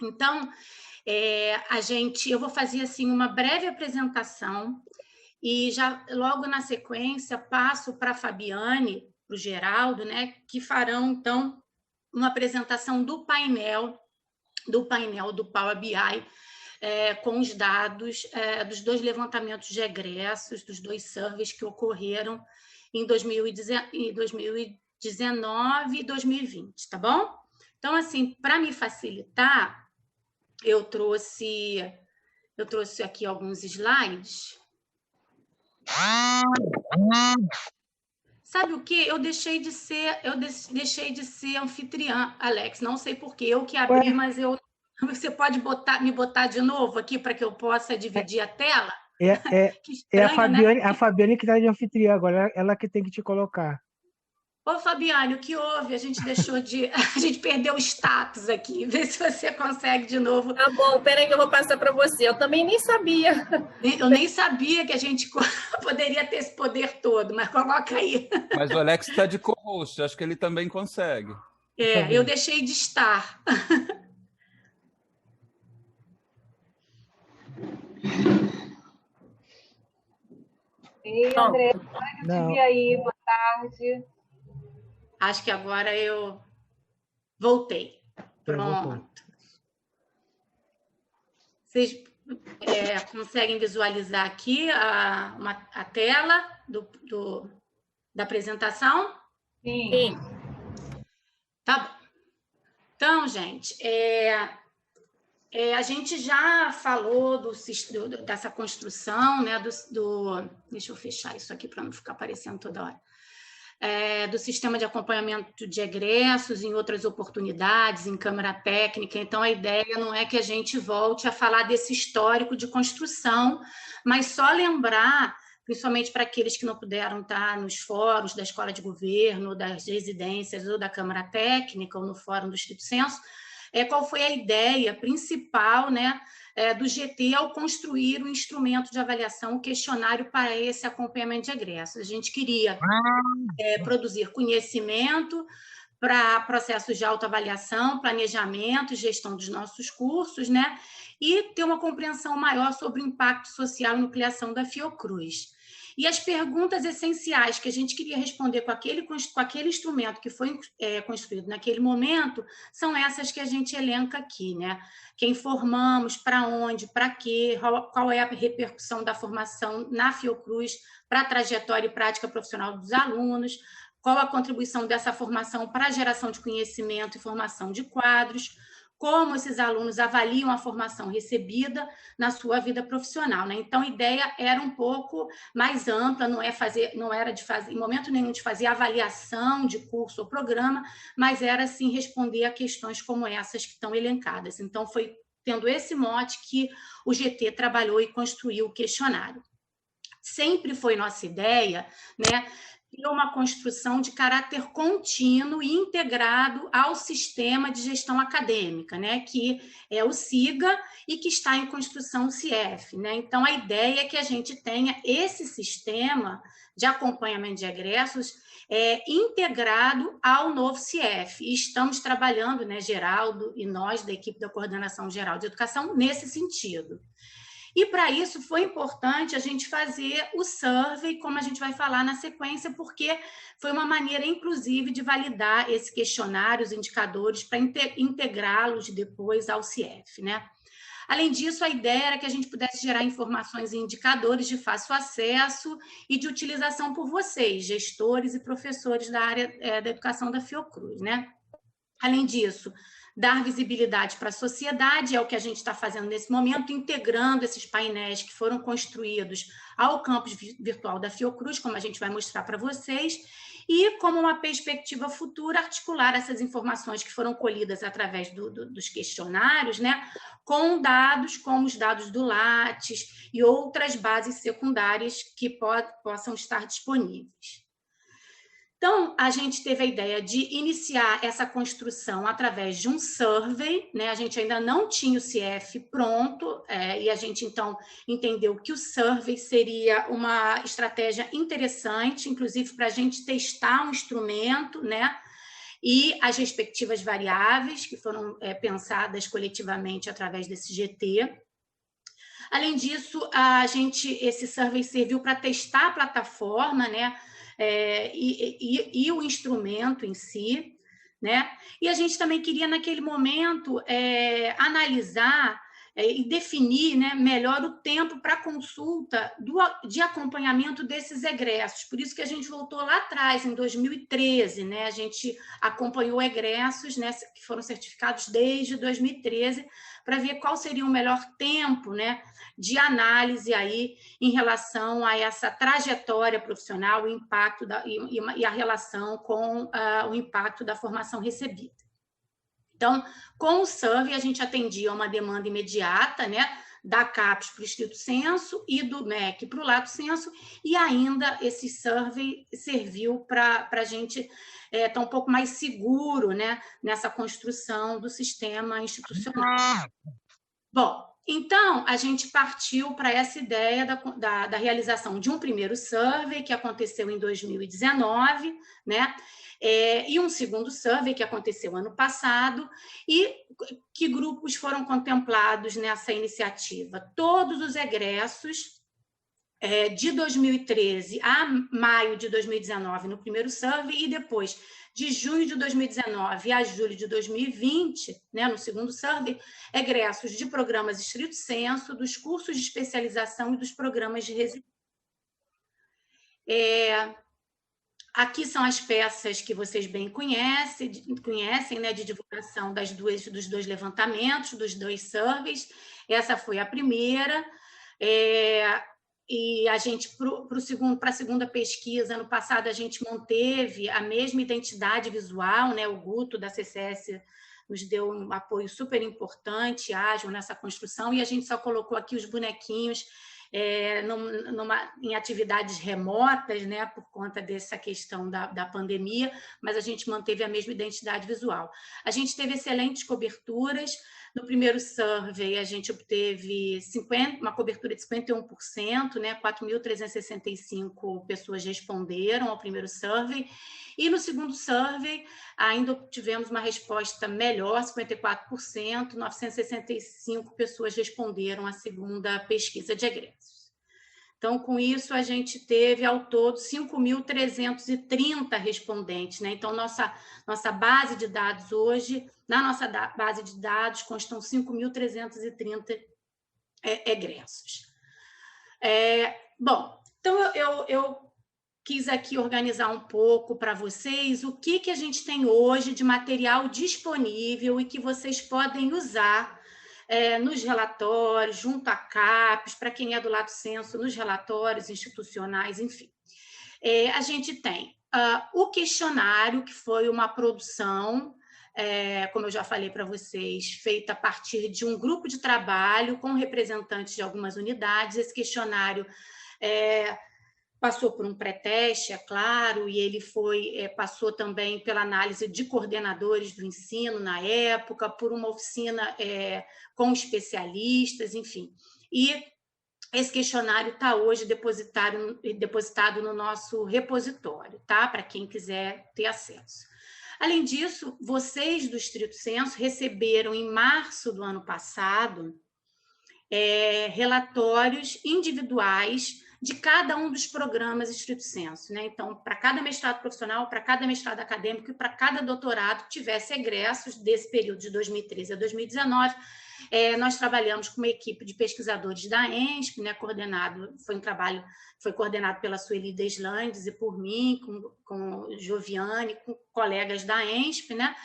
Então, eu vou fazer assim uma breve apresentação e já logo na sequência passo para a Fabiane, para o Geraldo, né, que farão então uma apresentação do painel do Power BI, com os dados dos 2 levantamentos de egressos, dos 2 surveys que ocorreram em 2019 e 2020, tá bom? Então, assim, para me facilitar, eu trouxe aqui alguns slides. Sabe o quê? Eu deixei de ser anfitriã, Alex. Não sei por quê. Eu que abri, mas você pode me botar de novo aqui para que eu possa dividir a tela? Que estranho, né? A Fabiane que está de anfitriã agora, ela que tem que te colocar. Ô, Fabiane, o que houve? A gente perdeu o status aqui. Vê se você consegue de novo. Tá bom, peraí que eu vou passar para você. Eu também nem sabia. Eu nem sabia que a gente poderia ter esse poder todo, mas coloca aí. Mas o Alex está de co-host, acho que ele também consegue. Eu deixei de estar. Ei, André, eu te vi aí, boa tarde. Acho que agora eu voltei. Pronto. Vocês conseguem visualizar aqui a tela da apresentação? Sim. Tá bom. Então, gente, a gente já falou dessa construção, né, deixa eu fechar isso aqui para não ficar aparecendo toda hora. Do sistema de acompanhamento de egressos em outras oportunidades, em Câmara Técnica. Então, a ideia não é que a gente volte a falar desse histórico de construção, mas só lembrar, principalmente para aqueles que não puderam estar nos fóruns da Escola de Governo, das residências ou da Câmara Técnica, ou no Fórum do Estrito Senso, qual foi a ideia principal, né, do GT ao construir o instrumento de avaliação, o questionário para esse acompanhamento de egressos. A gente queria produzir conhecimento para processos de autoavaliação, planejamento e gestão dos nossos cursos, né, e ter uma compreensão maior sobre o impacto social e nucleação da Fiocruz. E as perguntas essenciais que a gente queria responder com aquele instrumento que foi construído naquele momento são essas que a gente elenca aqui, né? Quem formamos, para onde, para quê, qual é a repercussão da formação na Fiocruz para a trajetória e prática profissional dos alunos, qual a contribuição dessa formação para a geração de conhecimento e formação de quadros, como esses alunos avaliam a formação recebida na sua vida profissional, né? Então, a ideia era um pouco mais ampla, não era de fazer, em momento nenhum, de fazer avaliação de curso ou programa, mas era, sim, responder a questões como essas que estão elencadas. Então, foi tendo esse mote que o GT trabalhou e construiu o questionário. Sempre foi nossa ideia, né, ter uma construção de caráter contínuo e integrado ao sistema de gestão acadêmica, né, que é o SIGA e que está em construção o CIEF, né? Então, a ideia é que a gente tenha esse sistema de acompanhamento de egressos integrado ao novo CIEF. E estamos trabalhando, né, Geraldo e nós, da equipe da Coordenação Geral de Educação, nesse sentido. E, para isso, foi importante a gente fazer o survey, como a gente vai falar na sequência, porque foi uma maneira, inclusive, de validar esse questionário, os indicadores, para integrá-los depois ao CIEF, né? Além disso, a ideia era que a gente pudesse gerar informações e indicadores de fácil acesso e de utilização por vocês, gestores e professores da área da educação da Fiocruz, né? Além disso, dar visibilidade para a sociedade, é o que a gente está fazendo nesse momento, integrando esses painéis que foram construídos ao campus virtual da Fiocruz, como a gente vai mostrar para vocês, e, como uma perspectiva futura, articular essas informações que foram colhidas através dos questionários, né, com dados como os dados do Lattes e outras bases secundárias que possam estar disponíveis. Então, a gente teve a ideia de iniciar essa construção através de um survey, né? A gente ainda não tinha o CIEF pronto, e a gente, então, entendeu que o survey seria uma estratégia interessante, inclusive para a gente testar um instrumento, né? e as respectivas variáveis, que foram pensadas coletivamente através desse GT. Além disso, esse survey serviu para testar a plataforma, né, e o instrumento em si, né? E a gente também queria, naquele momento, analisar e definir, né, melhor o tempo para consulta de acompanhamento desses egressos. Por isso que a gente voltou lá atrás, em 2013, né? A gente acompanhou egressos, né, que foram certificados desde 2013, para ver qual seria o melhor tempo, né, de análise aí em relação a essa trajetória profissional, o impacto e a relação com o impacto da formação recebida. Então, com o survey, a gente atendia uma demanda imediata, né, da CAPES para o estrito senso e do MEC para o lato senso, e ainda esse survey serviu para a gente estar um pouco mais seguro, né, nessa construção do sistema institucional. Bom, então, a gente partiu para essa ideia da realização de um primeiro survey, que aconteceu em 2019, né? E um segundo survey, que aconteceu ano passado, e que grupos foram contemplados nessa iniciativa? Todos os egressos de 2013 a maio de 2019, no primeiro survey, e depois de junho de 2019 a julho de 2020, né, no segundo survey, egressos de programas estrito senso, dos cursos de especialização e dos programas de residência. Aqui são as peças que vocês bem conhecem, né, de divulgação dos dois levantamentos, dos dois surveys. Essa foi a primeira. E a gente, para a segunda pesquisa, ano passado, a gente manteve a mesma identidade visual, né? O Guto, da CCS, nos deu um apoio super importante, ágil nessa construção, e a gente só colocou aqui os bonequinhos em atividades remotas, né, por conta dessa questão da pandemia, mas a gente manteve a mesma identidade visual. A gente teve excelentes coberturas. No primeiro survey, a gente obteve uma cobertura de 51%, né? 4.365 pessoas responderam ao primeiro survey. E no segundo survey, ainda tivemos uma resposta melhor, 54%, 965 pessoas responderam à segunda pesquisa de egressos. Então, com isso, a gente teve, ao todo, 5.330 respondentes, né? Então, nossa base de dados hoje, na nossa base de dados, constam 5.330 egressos. Bom, então, eu quis aqui organizar um pouco para vocês o que a gente tem hoje de material disponível e que vocês podem usar nos relatórios, junto à CAPES, para quem é do lato senso, nos relatórios institucionais, enfim. A gente tem o questionário, que foi uma produção, como eu já falei para vocês, feita a partir de um grupo de trabalho com representantes de algumas unidades. Esse questionário passou por um pré-teste, é claro, e ele passou também pela análise de coordenadores do ensino na época, por uma oficina com especialistas, enfim. E esse questionário está hoje depositado no nosso repositório, tá? Para quem quiser ter acesso. Além disso, vocês do estrito senso receberam, em março do ano passado, relatórios individuais de cada um dos programas estrito senso, né? Então, para cada mestrado profissional, para cada mestrado acadêmico e para cada doutorado que tivesse egressos desse período de 2013 a 2019, nós trabalhamos com uma equipe de pesquisadores da ENSP, né? Foi coordenado pela Sueli Deslandes e por mim, com Joviane, com colegas da ENSP, né?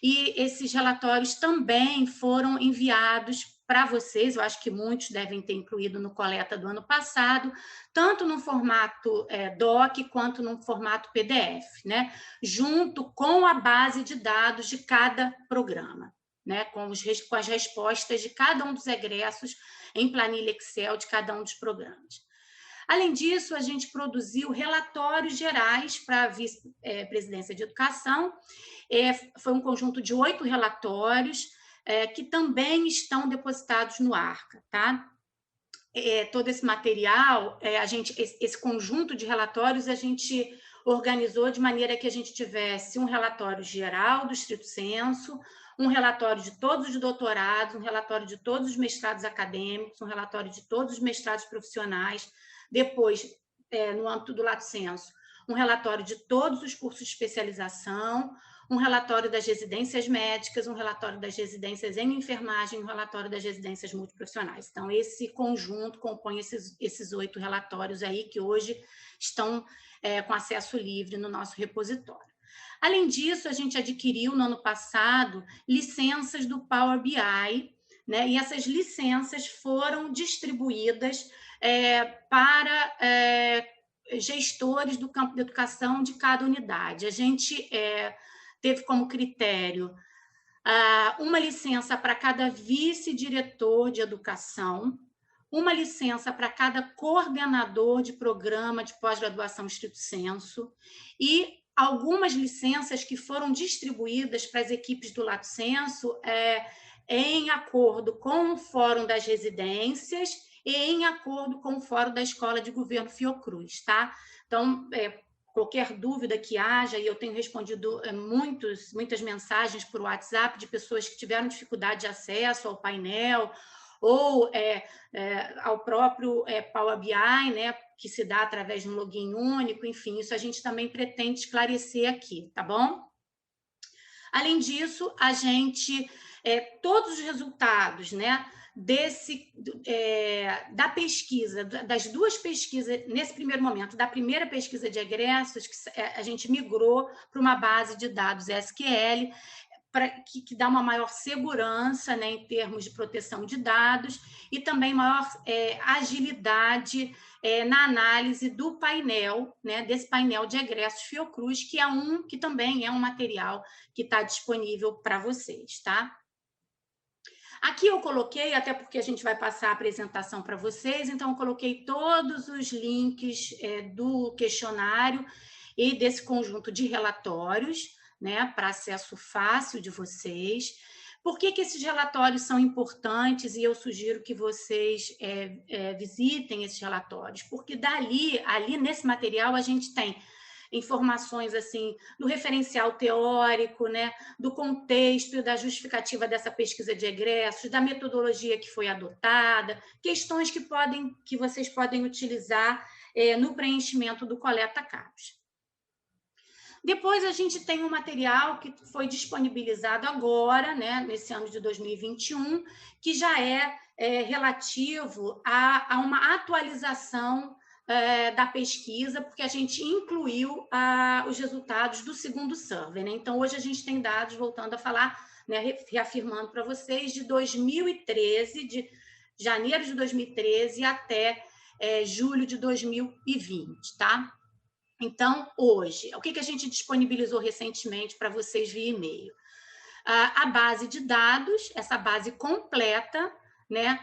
E esses relatórios também foram enviados para vocês, eu acho que muitos devem ter incluído no coleta do ano passado, tanto no formato DOC quanto no formato PDF, né? Junto com a base de dados de cada programa, né? Com as respostas de cada um dos egressos em planilha Excel de cada um dos programas. Além disso, a gente produziu relatórios gerais para a Vice-Presidência de Educação. Foi um conjunto de 8 relatórios, que também estão depositados no ARCA, tá? Todo esse material, esse conjunto de relatórios, a gente organizou de maneira que a gente tivesse um relatório geral do estrito sensu, um relatório de todos os doutorados, um relatório de todos os mestrados acadêmicos, um relatório de todos os mestrados profissionais, depois, no âmbito do lato sensu, um relatório de todos os cursos de especialização, um relatório das residências médicas, um relatório das residências em enfermagem, um relatório das residências multiprofissionais. Então, esse conjunto compõe esses 8 relatórios aí que hoje estão com acesso livre no nosso repositório. Além disso, a gente adquiriu no ano passado licenças do Power BI, né? E essas licenças foram distribuídas para gestores do campo de educação de cada unidade. A gente teve como critério uma licença para cada vice-diretor de educação, uma licença para cada coordenador de programa de pós-graduação estrito sensu e algumas licenças que foram distribuídas para as equipes do lato sensu em acordo com o Fórum das Residências e em acordo com o Fórum da Escola de Governo Fiocruz, tá? Então, qualquer dúvida que haja, e eu tenho respondido muitas mensagens por WhatsApp de pessoas que tiveram dificuldade de acesso ao painel ou ao próprio Power BI, né, que se dá através de um login único, enfim, isso a gente também pretende esclarecer aqui, tá bom? Além disso, a gente, todos os resultados, né, da pesquisa, das 2 pesquisas, nesse primeiro momento, da primeira pesquisa de egressos, que a gente migrou para uma base de dados SQL, que dá uma maior segurança, né, em termos de proteção de dados e também maior agilidade na análise do painel, né, desse painel de egressos Fiocruz, que também é um material que está disponível para vocês, tá? Aqui eu coloquei, até porque a gente vai passar a apresentação para vocês, então eu coloquei todos os links do questionário e desse conjunto de relatórios, né, para acesso fácil de vocês. Por que esses relatórios são importantes e eu sugiro que vocês visitem esses relatórios? Porque ali nesse material a gente tem informações assim do referencial teórico, né, do contexto e da justificativa dessa pesquisa de egressos, da metodologia que foi adotada, questões que vocês podem utilizar no preenchimento do coleta-CAPES. Depois a gente tem um material que foi disponibilizado agora, né, nesse ano de 2021, que já é relativo a uma atualização da pesquisa, porque a gente incluiu os resultados do segundo survey, né? Então, hoje a gente tem dados, voltando a falar, né, reafirmando para vocês, de 2013, de janeiro de 2013 até julho de 2020, tá? Então, hoje, o que a gente disponibilizou recentemente para vocês via e-mail? A base de dados, essa base completa, né?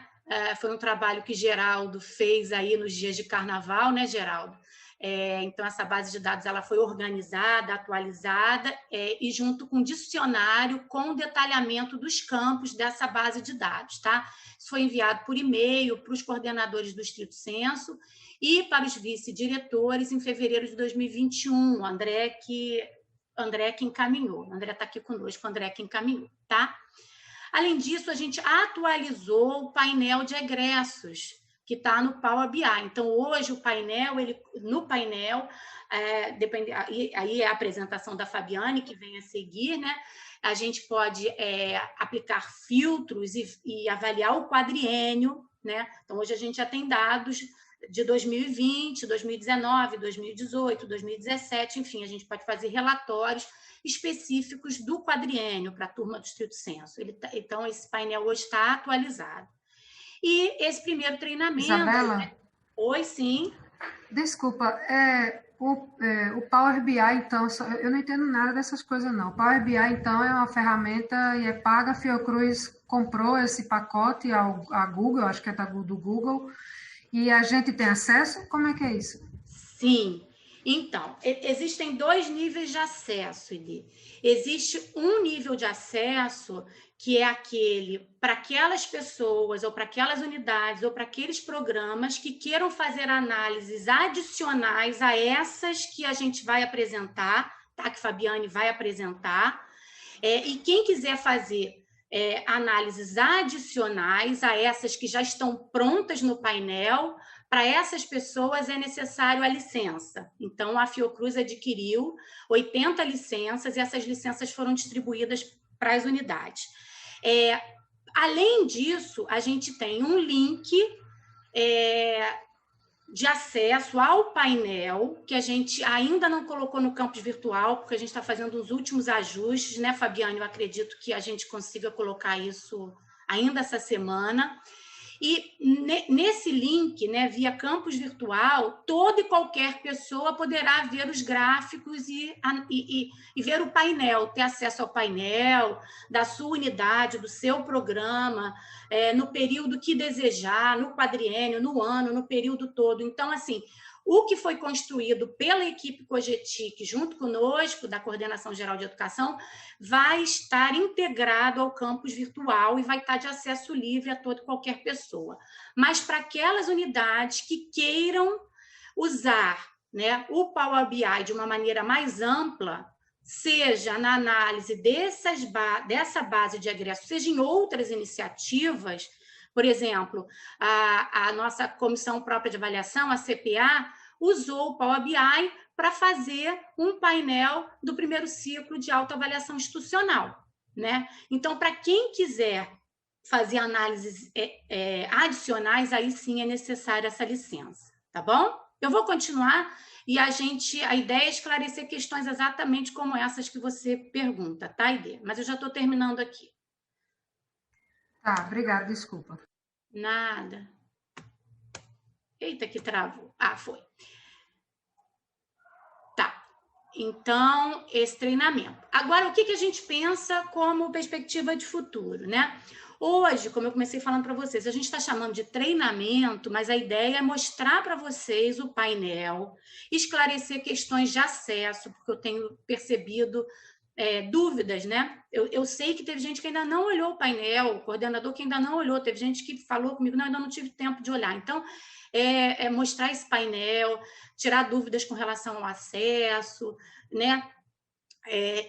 Foi um trabalho que Geraldo fez aí nos dias de carnaval, né, Geraldo? Então, essa base de dados ela foi organizada, atualizada, e junto com um dicionário com o detalhamento dos campos dessa base de dados, tá? Isso foi enviado por e-mail para os coordenadores do estrito sensu e para os vice-diretores em fevereiro de 2021. André que encaminhou. O André está aqui conosco, o André que encaminhou, tá? Além disso, a gente atualizou o painel de egressos, que está no Power BI. Então, hoje, no painel, aí é a apresentação da Fabiane, que vem a seguir, né? A gente pode aplicar filtros e avaliar o quadriênio, né? Então, hoje a gente já tem dados de 2020, 2019, 2018, 2017, enfim, a gente pode fazer relatórios específicos do quadriênio para a turma do estrito sensu. Então, esse painel hoje está atualizado. E esse primeiro treinamento... Isabela? Né? Oi, sim. Desculpa, o Power BI, então, eu não entendo nada dessas coisas, não. O Power BI, então, é uma ferramenta e é paga. A Fiocruz comprou esse pacote a Google, acho que é do Google, e a gente tem acesso? Como é que é isso? Sim. Então, existem 2 níveis de acesso, Eli. Existe um nível de acesso que é aquele para aquelas pessoas, ou para aquelas unidades, ou para aqueles programas que queiram fazer análises adicionais a essas que a gente vai apresentar, tá? Que Fabiane vai apresentar. E quem quiser fazer análises adicionais a essas que já estão prontas no painel, para essas pessoas é necessário a licença. Então, a Fiocruz adquiriu 80 licenças e essas licenças foram distribuídas para as unidades. Além disso, a gente tem um link de acesso ao painel, que a gente ainda não colocou no campus virtual, porque a gente está fazendo os últimos ajustes, né, Fabiane? Eu acredito que a gente consiga colocar isso ainda essa semana. E nesse link, né, via campus virtual, toda e qualquer pessoa poderá ver os gráficos e ver o painel, ter acesso ao painel da sua unidade, do seu programa, no período que desejar, no quadriênio, no ano, no período todo. Então, assim, o que foi construído pela equipe COGETIC, junto conosco, da Coordenação Geral de Educação, vai estar integrado ao campus virtual e vai estar de acesso livre a toda e qualquer pessoa. Mas para aquelas unidades que queiram usar, né, o Power BI de uma maneira mais ampla, seja na análise dessa base de egresso, seja em outras iniciativas, por exemplo, a nossa Comissão Própria de Avaliação, a CPA, usou o Power BI para fazer um painel do primeiro ciclo de autoavaliação institucional, né? Então, para quem quiser fazer análises adicionais, aí sim é necessária essa licença, tá bom? Eu vou continuar e a ideia é esclarecer questões exatamente como essas que você pergunta, tá, Ide? Mas eu já estou terminando aqui. Tá, obrigada, desculpa. Nada. Eita, que travou. Foi. Tá. Então, esse treinamento. Agora, o que a gente pensa como perspectiva de futuro, né? Hoje, como eu comecei falando para vocês, a gente está chamando de treinamento, mas a ideia é mostrar para vocês o painel, esclarecer questões de acesso, porque eu tenho percebido dúvidas, né? Eu sei que teve gente que ainda não olhou o painel, o coordenador que ainda não olhou, teve gente que falou comigo, não, ainda não tive tempo de olhar. Então, mostrar esse painel, tirar dúvidas com relação ao acesso, né?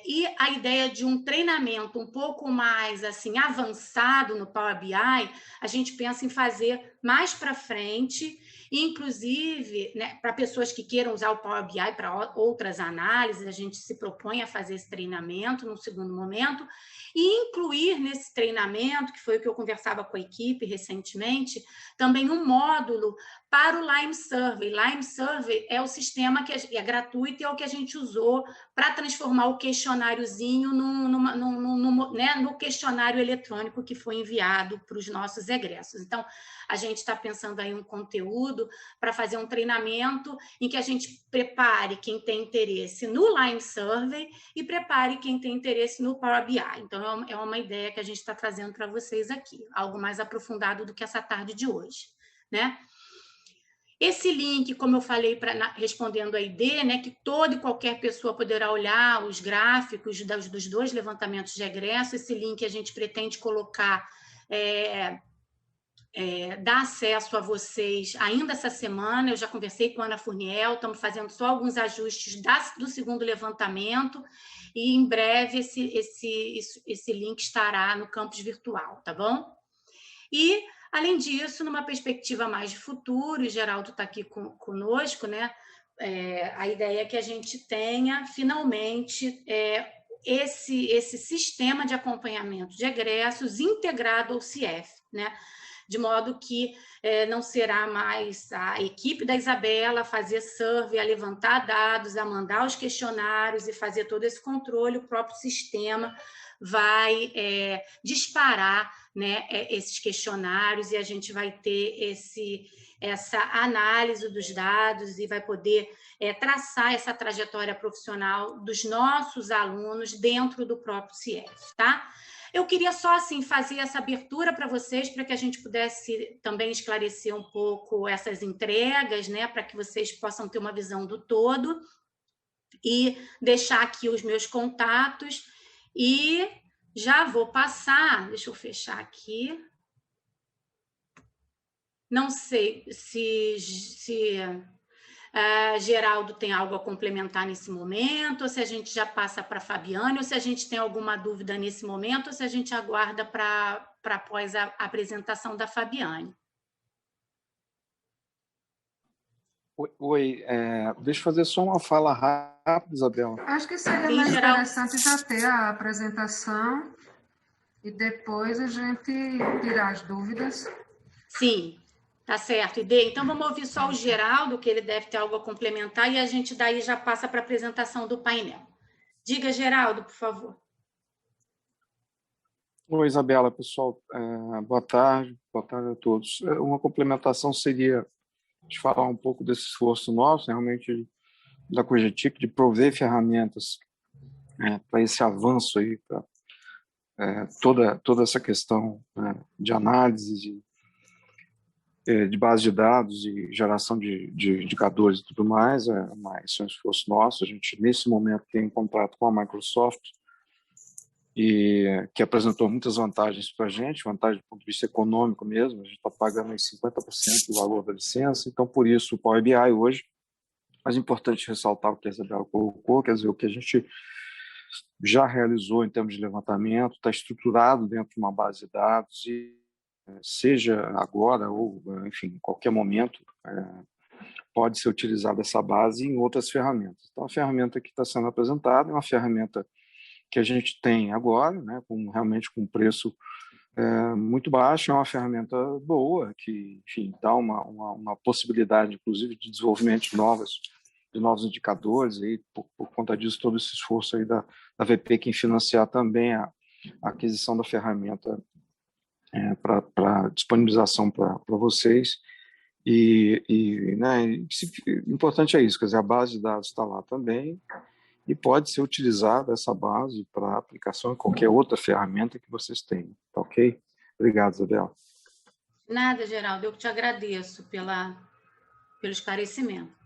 E a ideia de um treinamento um pouco mais assim avançado no Power BI, a gente pensa em fazer mais para frente, inclusive, né, para pessoas que queiram usar o Power BI para outras análises, a gente se propõe a fazer esse treinamento no segundo momento, e incluir nesse treinamento, que foi o que eu conversava com a equipe recentemente, também um módulo para o Lime Survey. Lime Survey é o sistema que é gratuito e é o que a gente usou para transformar o questionáriozinho no questionário eletrônico que foi enviado para os nossos egressos. Então, a gente está pensando aí um conteúdo para fazer um treinamento em que a gente prepare quem tem interesse no Lime Survey e prepare quem tem interesse no Power BI. Então, é uma ideia que a gente está trazendo para vocês aqui, algo mais aprofundado do que essa tarde de hoje, né? Esse link, como eu falei, respondendo a ID, né, que toda e qualquer pessoa poderá olhar os gráficos dos 2 levantamentos de egresso, esse link a gente pretende colocar, dar acesso a vocês ainda essa semana. Eu já conversei com a Ana Furniel, estamos fazendo só alguns ajustes do segundo levantamento, e em breve esse link estará no campus virtual, tá bom? E, além disso, numa perspectiva mais de futuro, e Geraldo está aqui conosco, né? A ideia é que a gente tenha, finalmente, esse sistema de acompanhamento de egressos integrado ao CIEF, né? De modo que não será mais a equipe da Isabela a fazer survey, a levantar dados, a mandar os questionários e fazer todo esse controle. O próprio sistema vai disparar, né, esses questionários, e a gente vai ter essa análise dos dados e vai poder traçar essa trajetória profissional dos nossos alunos dentro do próprio CIEF, tá? Eu queria só assim fazer essa abertura para vocês, para que a gente pudesse também esclarecer um pouco essas entregas, né, para que vocês possam ter uma visão do todo, e deixar aqui os meus contatos, e já vou passar, deixa eu fechar aqui. Não sei se Geraldo tem algo a complementar nesse momento, ou se a gente já passa para a Fabiane, ou se a gente tem alguma dúvida nesse momento, ou se a gente aguarda para após a apresentação da Fabiane. Oi, deixa eu fazer só uma fala rápida, Isabela. Acho que seria mais interessante já ter a apresentação e depois a gente tirar as dúvidas. Sim, tá certo. Então vamos ouvir só o Geraldo, que ele deve ter algo a complementar, e a gente daí já passa para a apresentação do painel. Diga, Geraldo, por favor. Oi, Isabela, pessoal. Boa tarde a todos. Uma complementação seria de falar um pouco desse esforço nosso, realmente, da Cogetic, de prover ferramentas para esse avanço aí, para toda essa questão de análise, de base de dados e geração de indicadores e tudo mais. Isso é um esforço nosso. A gente, nesse momento, tem um contrato com a Microsoft, que apresentou muitas vantagens para a gente, vantagem do ponto de vista econômico mesmo. A gente está pagando aí 50% do valor da licença, então, por isso, o Power BI hoje, mas é importante ressaltar o que a Isabela colocou, quer dizer, o que a gente já realizou em termos de levantamento, está estruturado dentro de uma base de dados, e seja agora ou, enfim, em qualquer momento, pode ser utilizada essa base em outras ferramentas. Então, a ferramenta que está sendo apresentada é uma ferramenta que a gente tem agora, né, realmente com preço muito baixo, é uma ferramenta boa, que, enfim, dá uma possibilidade, inclusive, de desenvolvimento de novos indicadores, aí, por conta disso, todo esse esforço aí da VP, que financiar também a aquisição da ferramenta para disponibilização para vocês. Importante é isso, quer dizer, a base de dados está lá também, e pode ser utilizada essa base para aplicação em qualquer outra ferramenta que vocês tenham, tá ok? Obrigado, Isabela. Nada, Geraldo, eu te agradeço pelo esclarecimento.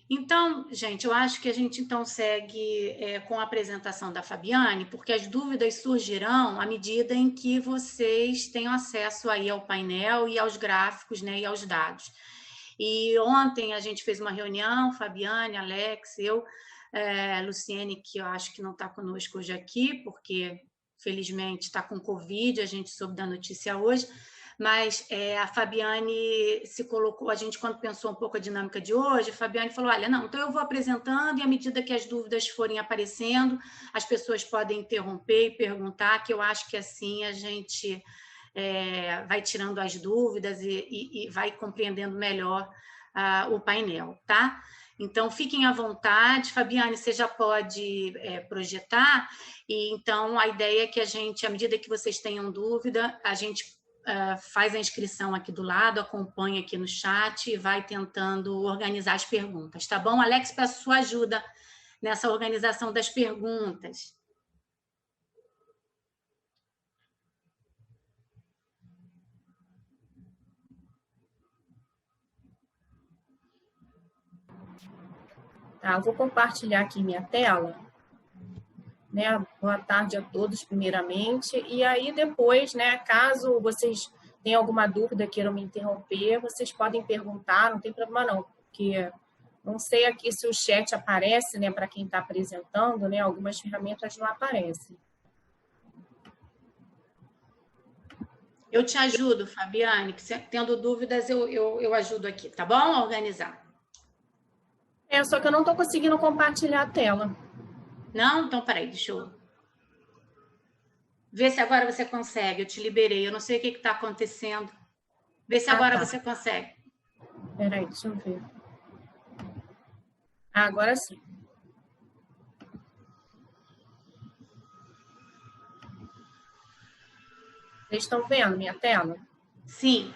Então, gente, eu acho que a gente então segue com a apresentação da Fabiane, porque as dúvidas surgirão à medida em que vocês tenham acesso aí ao painel e aos gráficos, né, e aos dados. E ontem a gente fez uma reunião, Fabiane, Alex, eu, Luciene, que eu acho que não está conosco hoje aqui, porque felizmente está com Covid, a gente soube da notícia hoje, mas a Fabiane se colocou, a gente quando pensou um pouco a dinâmica de hoje, a Fabiane falou, olha, não, então eu vou apresentando e à medida que as dúvidas forem aparecendo, as pessoas podem interromper e perguntar, que eu acho que assim a gente vai tirando as dúvidas e vai compreendendo melhor o painel, tá? Então, fiquem à vontade. Fabiane, você já pode projetar, e então a ideia é que a gente, à medida que vocês tenham dúvida, a gente faz a inscrição aqui do lado, acompanha aqui no chat e vai tentando organizar as perguntas, tá bom? Alex, peço sua ajuda nessa organização das perguntas. Tá, eu vou compartilhar aqui minha tela, né? Boa tarde a todos, primeiramente. E aí, depois, né, caso vocês tenham alguma dúvida, queiram me interromper, vocês podem perguntar, não tem problema não, porque não sei aqui se o chat aparece, né, para quem está apresentando, né? Algumas ferramentas não aparecem. Eu te ajudo, Fabiane, que tendo dúvidas, eu ajudo aqui, tá bom? A organizar. Só que eu não estou conseguindo compartilhar a tela. Não? Então, peraí, deixa eu ver se agora você consegue. Eu te liberei, eu não sei o que está acontecendo. Vê se agora você consegue. Peraí, deixa eu ver. Agora sim. Vocês estão vendo minha tela? Sim.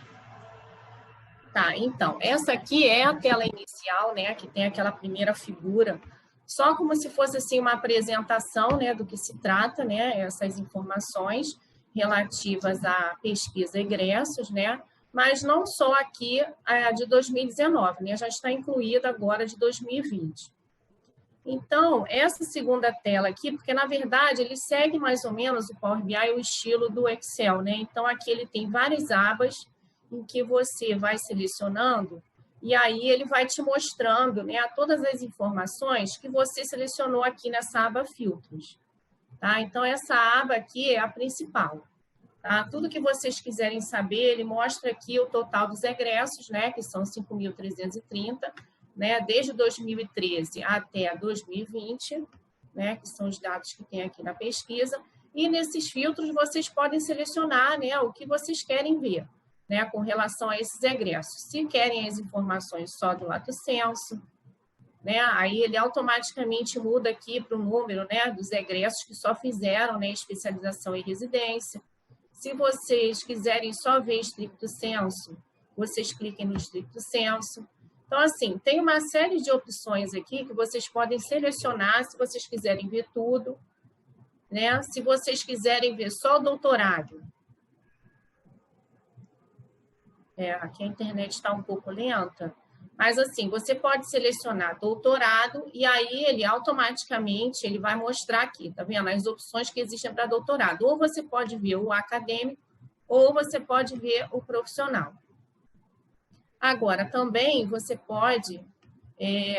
Tá, então, essa aqui é a tela inicial, né, que tem aquela primeira figura só como se fosse assim uma apresentação, né, do que se trata, né, essas informações relativas à pesquisa egressos, né, mas não só aqui a de 2019, né, já está incluída agora de 2020. Então, essa segunda tela aqui, porque na verdade ele segue mais ou menos o Power BI, o estilo do Excel, né? Então, aqui ele tem várias abas em que você vai selecionando e aí ele vai te mostrando, né, todas as informações que você selecionou aqui nessa aba Filtros. Tá? Então, essa aba aqui é a principal. Tá? Tudo que vocês quiserem saber, ele mostra aqui o total dos egressos, né, que são 5.330, né, desde 2013 até 2020, né, que são os dados que tem aqui na pesquisa, e nesses filtros vocês podem selecionar, né, o que vocês querem ver, né, com relação a esses egressos. Se querem as informações só do Lato Sensu, né, aí ele automaticamente muda aqui para o número, né, dos egressos que só fizeram, né, especialização em residência. Se vocês quiserem só ver estricto sensu, vocês cliquem no estricto sensu. Então, assim, tem uma série de opções aqui que vocês podem selecionar se vocês quiserem ver tudo, né? Se vocês quiserem ver só o doutorado. Aqui a internet está um pouco lenta, mas, assim, você pode selecionar doutorado e aí ele automaticamente ele vai mostrar aqui, tá vendo? As opções que existem para doutorado. Ou você pode ver o acadêmico ou você pode ver o profissional. Agora, também você pode,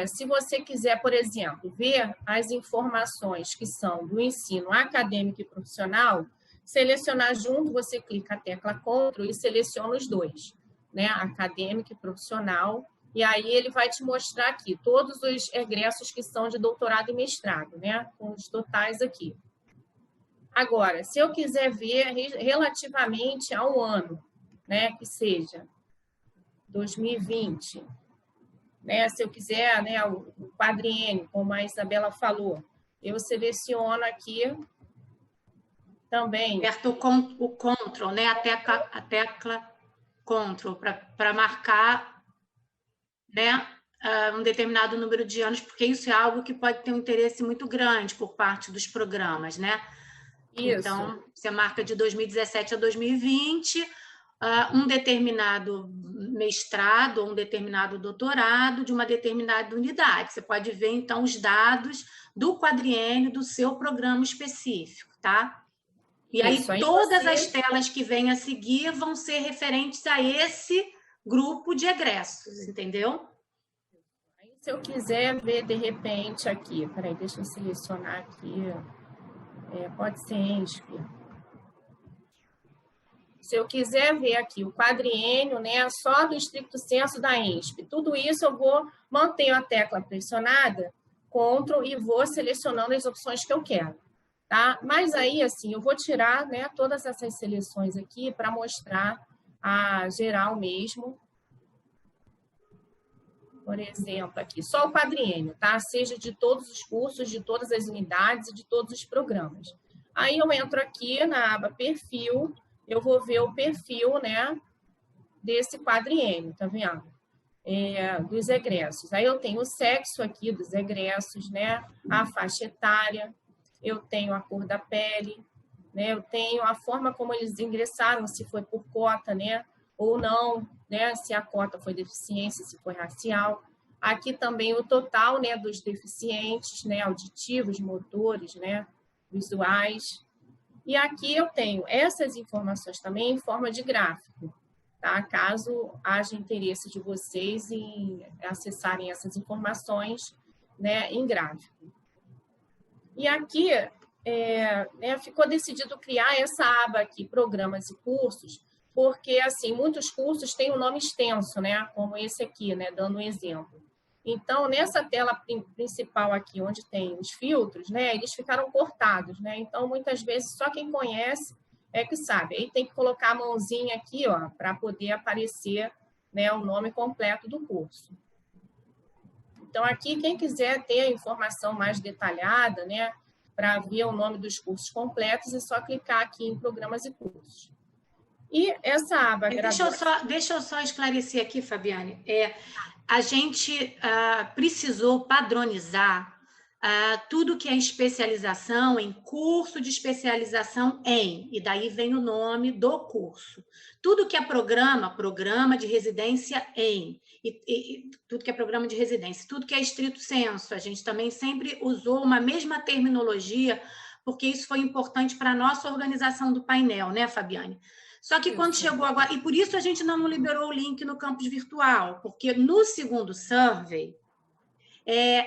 se você quiser, por exemplo, ver as informações que são do ensino acadêmico e profissional, selecionar junto, você clica a tecla Ctrl e seleciona os dois, né? Acadêmico e profissional, e aí ele vai te mostrar aqui todos os egressos que são de doutorado e mestrado, né? Com os totais aqui. Agora, se eu quiser ver relativamente ao ano, né? Que seja 2020, né? Se eu quiser, né, o quadriênio, como a Isabela falou, eu seleciono aqui também. Aperta o Ctrl, né? A tecla Ctrl, para marcar, né, um determinado número de anos, porque isso é algo que pode ter um interesse muito grande por parte dos programas, né? Isso. Então, você marca de 2017 a 2020, um determinado mestrado ou um determinado doutorado de uma determinada unidade. Você pode ver, então, os dados do quadriênio do seu programa específico, tá? E aí, todas as telas que vêm a seguir vão ser referentes a esse grupo de egressos, entendeu? Se eu quiser ver, de repente, aqui, peraí, deixa eu selecionar aqui, pode ser ENSP. Se eu quiser ver aqui o quadriênio, né, só do estricto sensu da ENSP, tudo isso eu vou manter a tecla pressionada, Ctrl, e vou selecionando as opções que eu quero, tá? Mas aí, assim, eu vou tirar, né, todas essas seleções aqui para mostrar a geral mesmo. Por exemplo, aqui, só o quadriênio, tá? Seja de todos os cursos, de todas as unidades e de todos os programas. Aí eu entro aqui na aba Perfil, eu vou ver o perfil, né, desse quadriênio, tá vendo? Dos egressos. Aí eu tenho o sexo aqui dos egressos, né, a faixa etária, eu tenho a cor da pele, né, eu tenho a forma como eles ingressaram, se foi por cota, né, ou não, né, se a cota foi deficiência, se foi racial. Aqui também o total, né, dos deficientes, né, auditivos, motores, né, visuais. E aqui eu tenho essas informações também em forma de gráfico, tá? Caso haja interesse de vocês em acessarem essas informações, né, em gráfico. E aqui ficou decidido criar essa aba aqui, Programas e Cursos, porque, assim, muitos cursos têm um nome extenso, né, como esse aqui, né, dando um exemplo. Então, nessa tela principal aqui, onde tem os filtros, né, eles ficaram cortados, né? Então, muitas vezes, só quem conhece é que sabe. Aí tem que colocar a mãozinha aqui, ó, para poder aparecer, né, o nome completo do curso. Então, aqui, quem quiser ter a informação mais detalhada, né, para ver o nome dos cursos completos, é só clicar aqui em Programas e Cursos. E essa aba... Deixa eu só esclarecer aqui, Fabiane. A gente precisou padronizar tudo que é especialização em curso de especialização em, e daí vem o nome do curso. Tudo que é programa de residência em, e tudo que é programa de residência, tudo que é estrito sensu, a gente também sempre usou uma mesma terminologia, porque isso foi importante para a nossa organização do painel, né, Fabiane? Só que quando chegou agora, e por isso a gente não liberou o link no campus virtual, porque no segundo survey,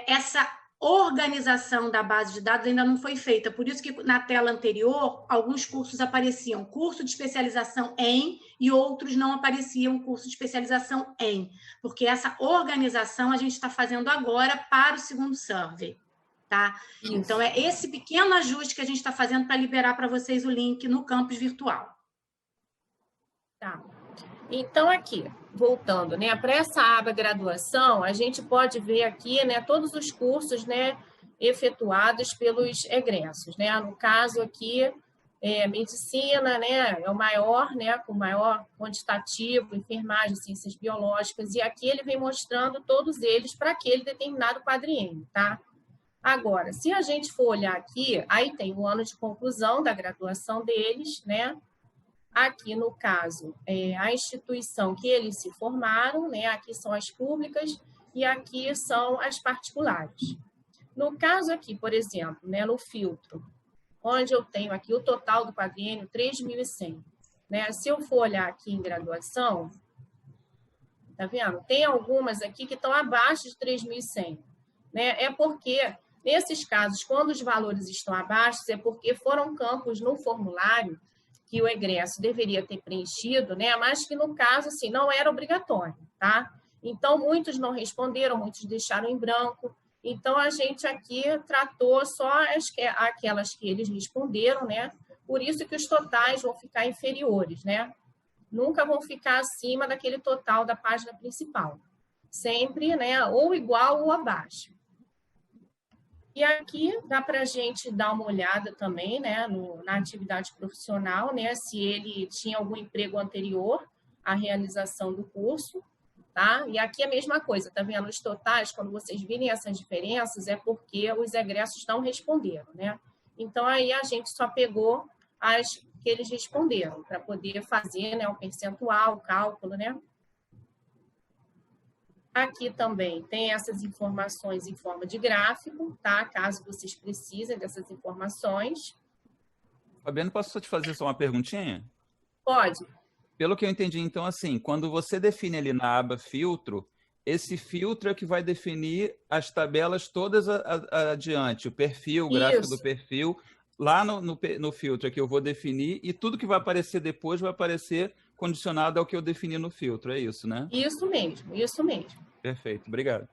essa organização da base de dados ainda não foi feita. Por isso que na tela anterior, alguns cursos apareciam curso de especialização em e outros não apareciam curso de especialização em, porque essa organização a gente está fazendo agora para o segundo survey. Tá? Então, é esse pequeno ajuste que a gente está fazendo para liberar para vocês o link no campus virtual. Tá. Então, aqui, voltando, né, para essa aba graduação, a gente pode ver aqui, né, todos os cursos, né, efetuados pelos egressos, né? No caso aqui, medicina, né, é o maior, né, com maior quantitativo, enfermagem, ciências biológicas, e aqui ele vem mostrando todos eles para aquele determinado quadriênio, tá? Agora, se a gente for olhar aqui, aí tem o ano de conclusão da graduação deles, né? Aqui, no caso, a instituição que eles se formaram, né? Aqui são as públicas e aqui são as particulares. No caso aqui, por exemplo, né, no filtro, onde eu tenho aqui o total do quadriênio, 3.100, né? Se eu for olhar aqui em graduação, tá vendo? Tem algumas aqui que estão abaixo de 3.100, né? É porque, nesses casos, quando os valores estão abaixo, é porque foram campos no formulário que o egresso deveria ter preenchido, né? Mas que, no caso, assim, não era obrigatório, tá? Então, muitos não responderam, muitos deixaram em branco. Então, a gente aqui tratou só aquelas que eles responderam, né? Por isso que os totais vão ficar inferiores, né? Nunca vão ficar acima daquele total da página principal. Sempre, né? Ou igual ou abaixo. E aqui dá para a gente dar uma olhada também, né, na atividade profissional, né, se ele tinha algum emprego anterior à realização do curso, tá? E aqui a mesma coisa, tá vendo? Os totais, quando vocês virem essas diferenças, é porque os egressos não responderam, né? Então, aí a gente só pegou as que eles responderam, para poder fazer, né, o percentual, o cálculo, né? Aqui também tem essas informações em forma de gráfico, tá? Caso vocês precisem dessas informações. Fabiano, posso só te fazer só uma perguntinha? Pode. Pelo que eu entendi, então, assim, quando você define ali na aba filtro, esse filtro é que vai definir as tabelas todas adiante, o perfil, o gráfico do perfil. Lá no filtro é que eu vou definir e tudo que vai aparecer depois vai aparecer condicionado ao que eu defini no filtro, é isso, né? Isso mesmo, isso mesmo. Perfeito, obrigado.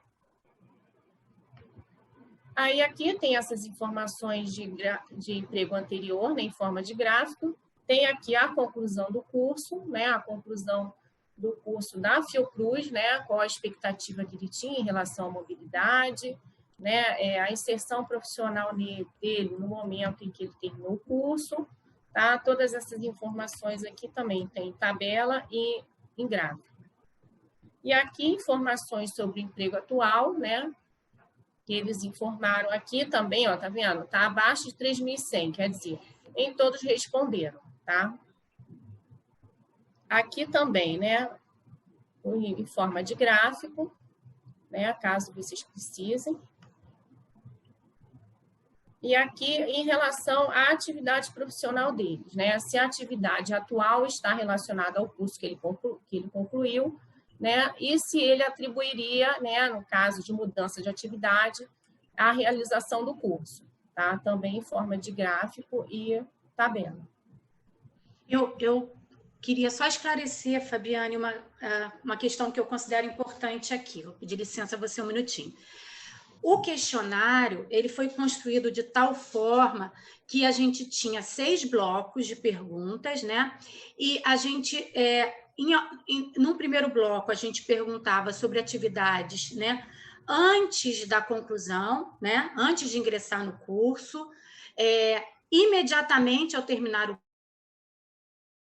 Aí aqui tem essas informações de emprego anterior, né, em forma de gráfico. Tem aqui a conclusão do curso, né, a conclusão do curso da Fiocruz, né, qual a expectativa que ele tinha em relação à mobilidade, né, a inserção profissional dele no momento em que ele terminou o curso, tá? Todas essas informações aqui também tem tabela e em gráfico. E aqui informações sobre o emprego atual, né, que eles informaram aqui também, ó, tá vendo? Tá abaixo de 3.100, quer dizer, nem todos responderam, tá? Aqui também, né, em forma de gráfico, né, caso vocês precisem. E aqui, em relação à atividade profissional deles, né, se a atividade atual está relacionada ao curso que ele concluiu, né, e se ele atribuiria, né, no caso de mudança de atividade, a realização do curso, tá? Também em forma de gráfico e tabela. Eu queria só esclarecer, Fabiane, uma questão que eu considero importante aqui. Vou pedir licença a você um minutinho. O questionário, ele foi construído de tal forma que a gente tinha 6 blocos de perguntas, né? E a gente, no primeiro bloco, a gente perguntava sobre atividades, né, antes da conclusão, né, antes de ingressar no curso, imediatamente ao terminar o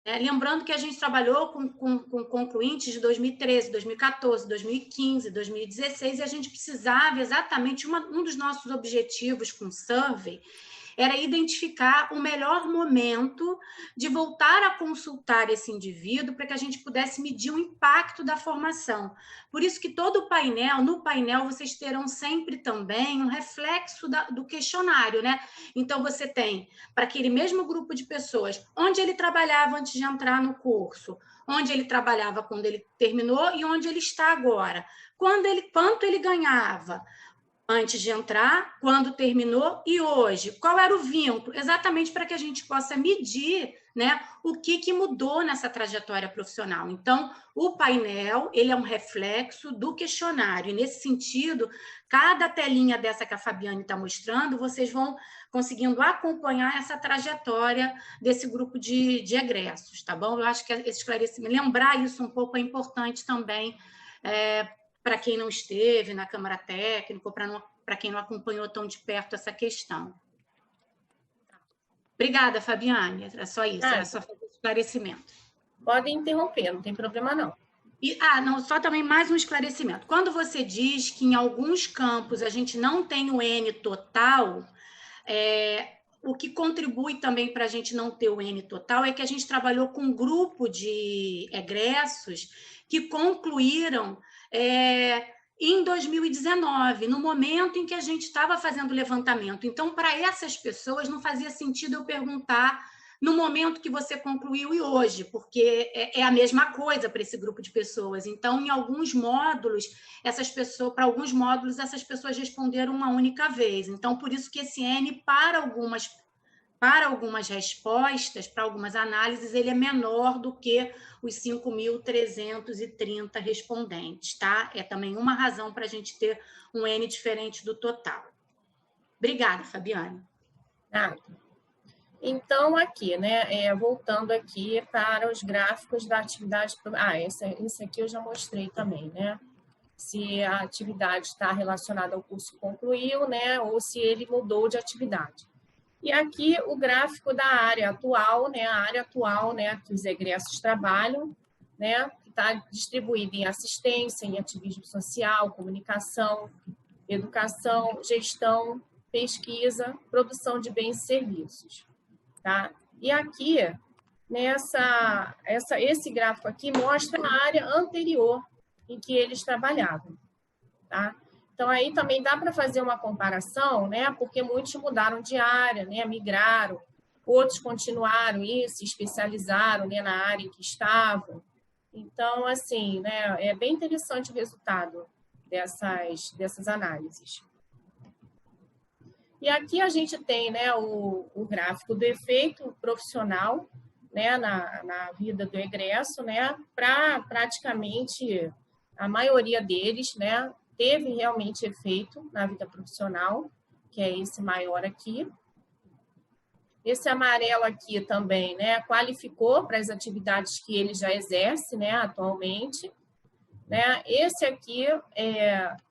Lembrando que a gente trabalhou com concluintes de 2013, 2014, 2015, 2016, e a gente precisava exatamente, um dos nossos objetivos com o survey era identificar o melhor momento de voltar a consultar esse indivíduo para que a gente pudesse medir o impacto da formação. Por isso que todo o painel, no painel, vocês terão sempre também um reflexo do questionário, né? Então, você tem, para aquele mesmo grupo de pessoas, onde ele trabalhava antes de entrar no curso, onde ele trabalhava quando ele terminou e onde ele está agora. Quanto ele ganhava antes de entrar, quando terminou e hoje. Qual era o vínculo? Exatamente para que a gente possa medir, né, o que mudou nessa trajetória profissional. Então, o painel, ele é um reflexo do questionário. E, nesse sentido, cada telinha dessa que a Fabiane está mostrando, vocês vão conseguindo acompanhar essa trajetória desse grupo de egressos, tá bom? Eu acho que esse esclarecimento, lembrar isso um pouco é importante também, para quem não esteve na Câmara Técnica, ou para quem não acompanhou tão de perto essa questão. Obrigada, Fabiane. Era só isso, era só fazer o esclarecimento. Pode interromper, não tem problema não. Não, só também mais um esclarecimento. Quando você diz que em alguns campos a gente não tem o N total, o que contribui também para a gente não ter o N total é que a gente trabalhou com um grupo de egressos que concluíram em 2019, no momento em que a gente estava fazendo o levantamento. Então, para essas pessoas, não fazia sentido eu perguntar no momento que você concluiu e hoje, porque é a mesma coisa para esse grupo de pessoas. Então, em alguns módulos, para alguns módulos, essas pessoas responderam uma única vez. Então, por isso que esse N, para algumas respostas, para algumas análises, ele é menor do que os 5.330 respondentes, tá? É também uma razão para a gente ter um N diferente do total. Obrigada, Fabiane. Então, aqui, né, voltando aqui para os gráficos da atividade... esse aqui eu já mostrei também, né? Se a atividade está relacionada ao curso que concluiu, né, ou se ele mudou de atividade. E aqui o gráfico da área atual, né, a área atual, né, que os egressos trabalham, né, que está distribuída em assistência, em ativismo social, comunicação, educação, gestão, pesquisa, produção de bens e serviços. Tá? E aqui, esse gráfico aqui mostra a área anterior em que eles trabalhavam. Tá? Então, aí também dá para fazer uma comparação, né? Porque muitos mudaram de área, né? Migraram, outros continuaram e se especializaram, né, na área em que estavam. Então, assim, né, é bem interessante o resultado dessas análises. E aqui a gente tem, né, o gráfico do efeito profissional, né, na vida do egresso, né, para praticamente a maioria deles, né, teve realmente efeito na vida profissional, que é esse maior aqui. Esse amarelo aqui também, né, qualificou para as atividades que ele já exerce, né, atualmente. Né? Esse aqui,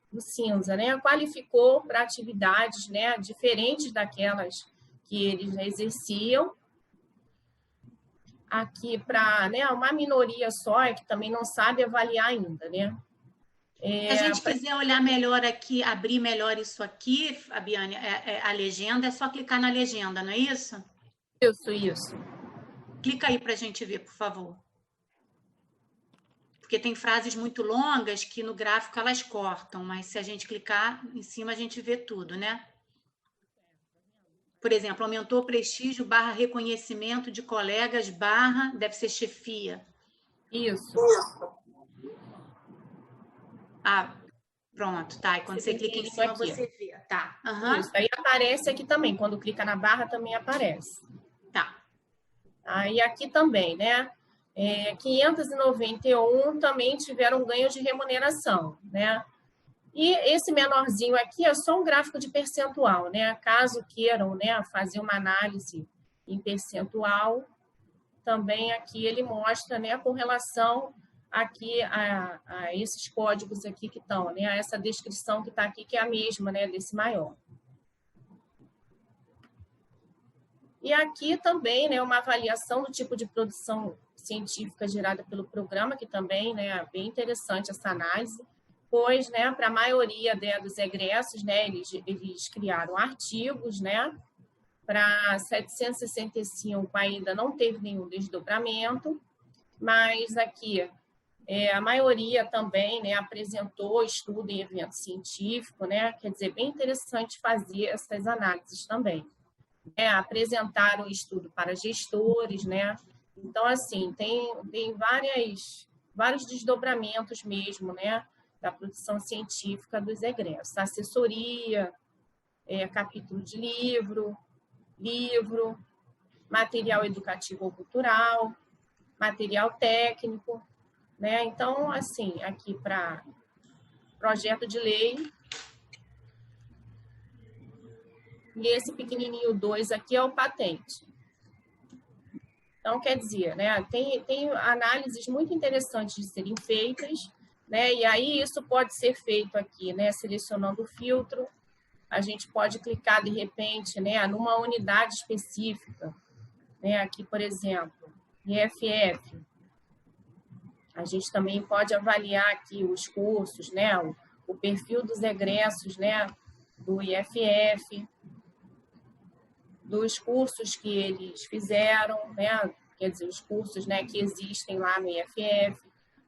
o cinza, né, qualificou para atividades, né, diferentes daquelas que eles já exerciam. Aqui para, né, uma minoria só, que também não sabe avaliar ainda, né? Se a gente quiser olhar melhor aqui, abrir melhor isso aqui, Fabiane, a legenda, é só clicar na legenda, não é isso? Isso. Clica aí para a gente ver, por favor. Porque tem frases muito longas que no gráfico elas cortam, mas se a gente clicar em cima, a gente vê tudo, né? Por exemplo, aumentou o prestígio / reconhecimento de colegas / deve ser chefia. Isso. Pronto, tá. E quando você clica em cima, você vê. Tá. Uhum. Isso, aí aparece aqui também. Quando clica na barra, também aparece. Tá. Aí aqui também, né? 591 também tiveram ganho de remuneração, né? E esse menorzinho aqui é só um gráfico de percentual, né? Caso queiram, né, fazer uma análise em percentual, também aqui ele mostra, né, com relação aqui a esses códigos aqui que estão, né, a essa descrição que está aqui, que é a mesma, né, desse maior. E aqui também, né, uma avaliação do tipo de produção científica gerada pelo programa, que também, né, é bem interessante essa análise, pois, né, para a maioria, né, dos egressos, né, eles criaram artigos, né, para 765 ainda não teve nenhum desdobramento, mas aqui a maioria também, né, apresentou estudo em evento científico, né, quer dizer, bem interessante fazer essas análises também. Apresentaram o estudo para gestores, né, então, assim, tem vários desdobramentos mesmo, né, da produção científica dos egressos. Assessoria, capítulo de livro, material educativo ou cultural, material técnico, né? Então, assim, aqui para projeto de lei, e esse pequenininho 2 aqui é o patente. Então, quer dizer, né, tem análises muito interessantes de serem feitas, né, e aí isso pode ser feito aqui, né, selecionando o filtro, a gente pode clicar, de repente, né, numa unidade específica, né, aqui, por exemplo, IFF. A gente também pode avaliar aqui os cursos, né, o perfil dos egressos, né, do IFF, dos cursos que eles fizeram, né, quer dizer, os cursos, né, que existem lá no IFF,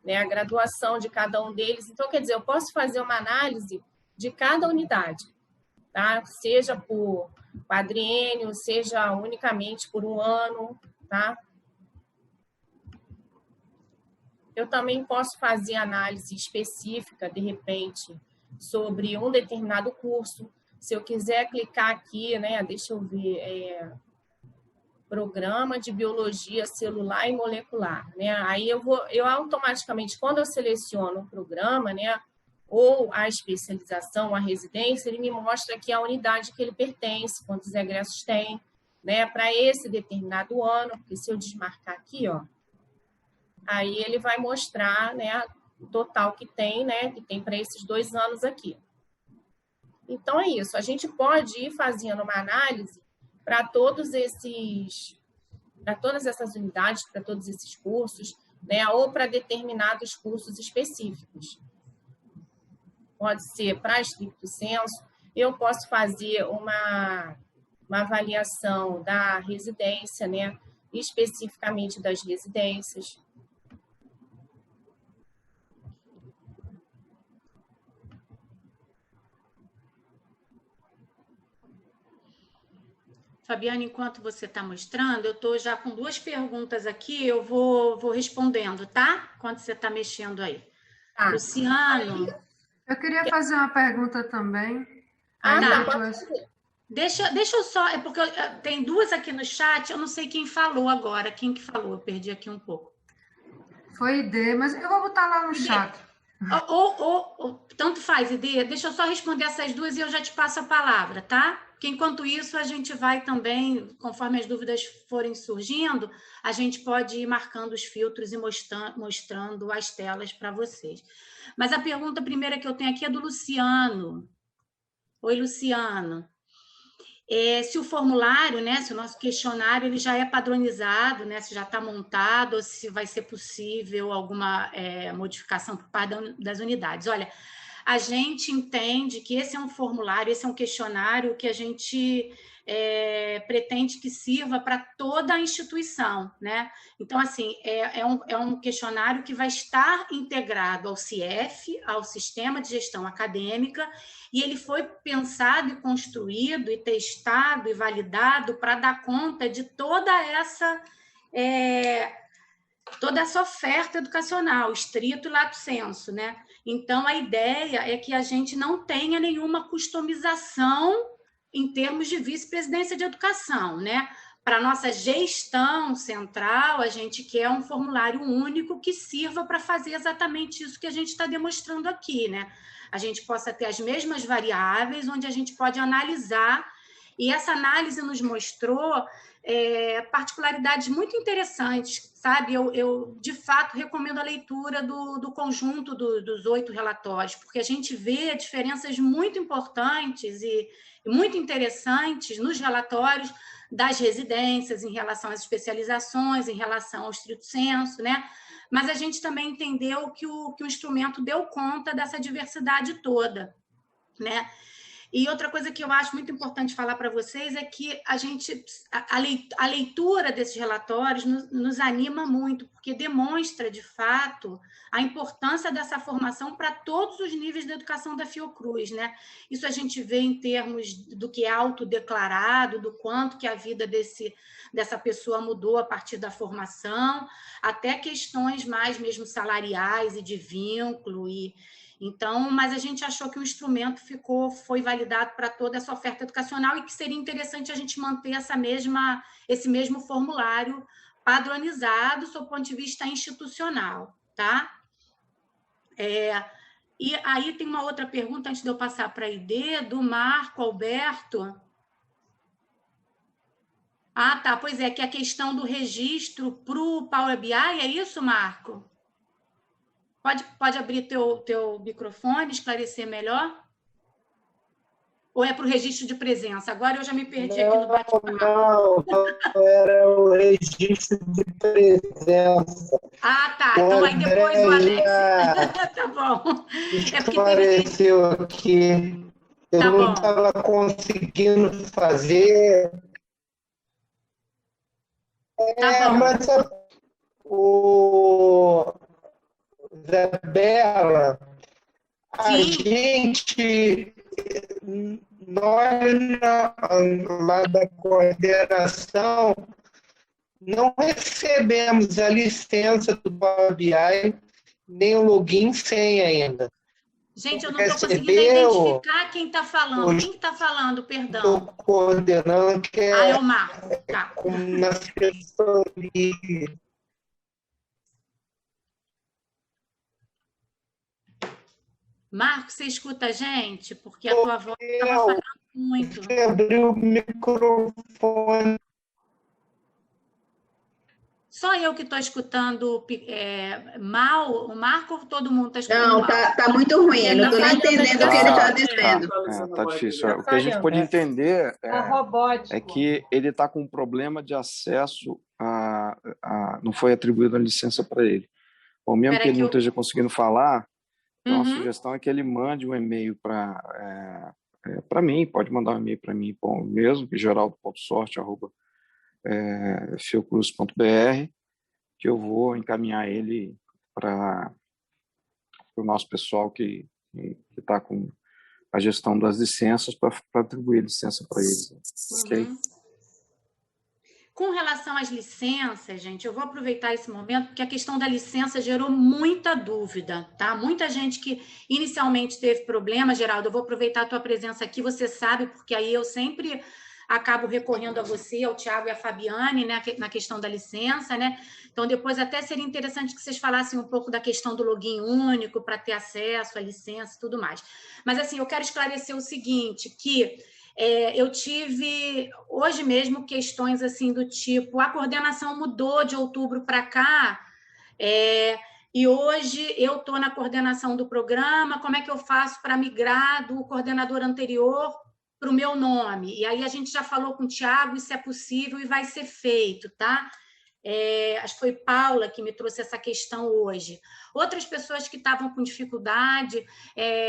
né, a graduação de cada um deles. Então, quer dizer, eu posso fazer uma análise de cada unidade, tá? Seja por quadriênio, seja unicamente por um ano, tá? Eu também posso fazer análise específica, de repente, sobre um determinado curso. Se eu quiser clicar aqui, né, deixa eu ver, programa de biologia celular e molecular, né? Aí eu automaticamente, quando eu seleciono o programa, né, ou a especialização, a residência, ele me mostra aqui a unidade que ele pertence, quantos egressos tem, né, para esse determinado ano, porque se eu desmarcar aqui, ó, aí ele vai mostrar, né, o total que tem, né, que tem para esses 2 anos aqui. Então, é isso. A gente pode ir fazendo uma análise para todas essas unidades, para todos esses cursos, né, ou para determinados cursos específicos. Pode ser para estricto sensu. Eu posso fazer uma avaliação da residência, né, especificamente das residências. Fabiana, enquanto você está mostrando, eu estou já com 2 perguntas aqui, eu vou respondendo, tá? Enquanto você está mexendo aí. Ah, Luciano... Eu queria fazer uma pergunta também. Tá. Deixa eu só... É porque tem 2 aqui no chat, eu não sei quem falou agora. Quem que falou? Eu perdi aqui um pouco. Foi ID, mas eu vou botar lá no chat. Tanto faz, ID. Deixa eu só responder essas 2 e eu já te passo a palavra, tá? Porque enquanto isso a gente vai também, conforme as dúvidas forem surgindo, a gente pode ir marcando os filtros e mostrando as telas para vocês. Mas a pergunta primeira que eu tenho aqui é do Luciano. Oi, Luciano. Se o formulário, né, se o nosso questionário ele já é padronizado, né, se já está montado, ou se vai ser possível alguma modificação por parte das unidades. Olha, a gente entende que esse é um formulário, esse é um questionário que a gente pretende que sirva para toda a instituição, né? Então, assim, é um questionário que vai estar integrado ao CIEF, ao Sistema de Gestão Acadêmica, e ele foi pensado e construído e testado e validado para dar conta de toda essa oferta educacional, estrito e lato sensu, né? Então, a ideia é que a gente não tenha nenhuma customização em termos de vice-presidência de educação, né? Para a nossa gestão central, a gente quer um formulário único que sirva para fazer exatamente isso que a gente está demonstrando aqui, né? A gente possa ter as mesmas variáveis, onde a gente pode analisar, e essa análise nos mostrou particularidades muito interessantes, sabe? Eu, de fato, recomendo a leitura do conjunto dos 8 relatórios, porque a gente vê diferenças muito importantes e muito interessantes nos relatórios das residências, em relação às especializações, em relação ao estrito sensu, né? Mas a gente também entendeu que o instrumento deu conta dessa diversidade toda, né? E outra coisa que eu acho muito importante falar para vocês é que a leitura desses relatórios nos anima muito, porque demonstra, de fato, a importância dessa formação para todos os níveis da educação da Fiocruz, né? Isso a gente vê em termos do que é autodeclarado, do quanto que a vida dessa pessoa mudou a partir da formação, até questões mais mesmo salariais e de vínculo Então, mas a gente achou que o instrumento foi validado para toda essa oferta educacional e que seria interessante a gente manter esse mesmo formulário padronizado sob o ponto de vista institucional, tá? E aí tem uma outra pergunta, antes de eu passar para a ID, do Marco Alberto. Ah, tá, pois é, que é a questão do registro para o Power BI, é isso, Marco? Pode abrir teu microfone, esclarecer melhor? Ou é para o registro de presença? Agora eu já me perdi aqui no bate-papo. Não, era o registro de presença. Ah, tá. Então aí depois o Alex... Tá bom. Esclareceu aqui. Eu não estava conseguindo fazer. Tá bom. Mas o Isabela, a gente, nós lá da coordenação, não recebemos a licença do Power BI, nem o login sem ainda. Gente, eu não estou conseguindo identificar quem está falando. Quem está falando, perdão? Estou coordenando, que é o Marco. Tá. Na assessoria. Marco, você escuta a gente? Porque a tua voz estava falando muito. Você abriu o microfone. Só eu que estou escutando mal, o Marco, todo mundo está escutando mal? Não, tá muito ruim, eu não estou nem entendendo o que ele está dizendo. Tá difícil. O que a gente pode entender é que ele está com um problema de acesso não foi atribuída a licença para ele. Bom, mesmo que ele não esteja conseguindo falar, então a sugestão é que ele mande um e-mail para mim, pode mandar um e-mail para mim mesmo, geraldo.sorte@fiocruz.br, que eu vou encaminhar ele para o nosso pessoal que está com a gestão das licenças para atribuir licença para eles. Ok? Com relação às licenças, gente, eu vou aproveitar esse momento, porque a questão da licença gerou muita dúvida, tá? Muita gente que inicialmente teve problema, Geraldo, eu vou aproveitar a tua presença aqui, você sabe, porque aí eu sempre acabo recorrendo a você, ao Tiago e à Fabiane, né, na questão da licença, né? Então, depois até seria interessante que vocês falassem um pouco da questão do login único para ter acesso à licença e tudo mais. Mas, assim, eu quero esclarecer o seguinte, que eu tive, hoje mesmo, questões assim do tipo, a coordenação mudou de outubro para cá, e hoje eu estou na coordenação do programa, como é que eu faço para migrar do coordenador anterior para o meu nome? E aí a gente já falou com o Tiago, isso é possível e vai ser feito, tá? Acho que foi Paula que me trouxe essa questão hoje. Outras pessoas que estavam com dificuldade,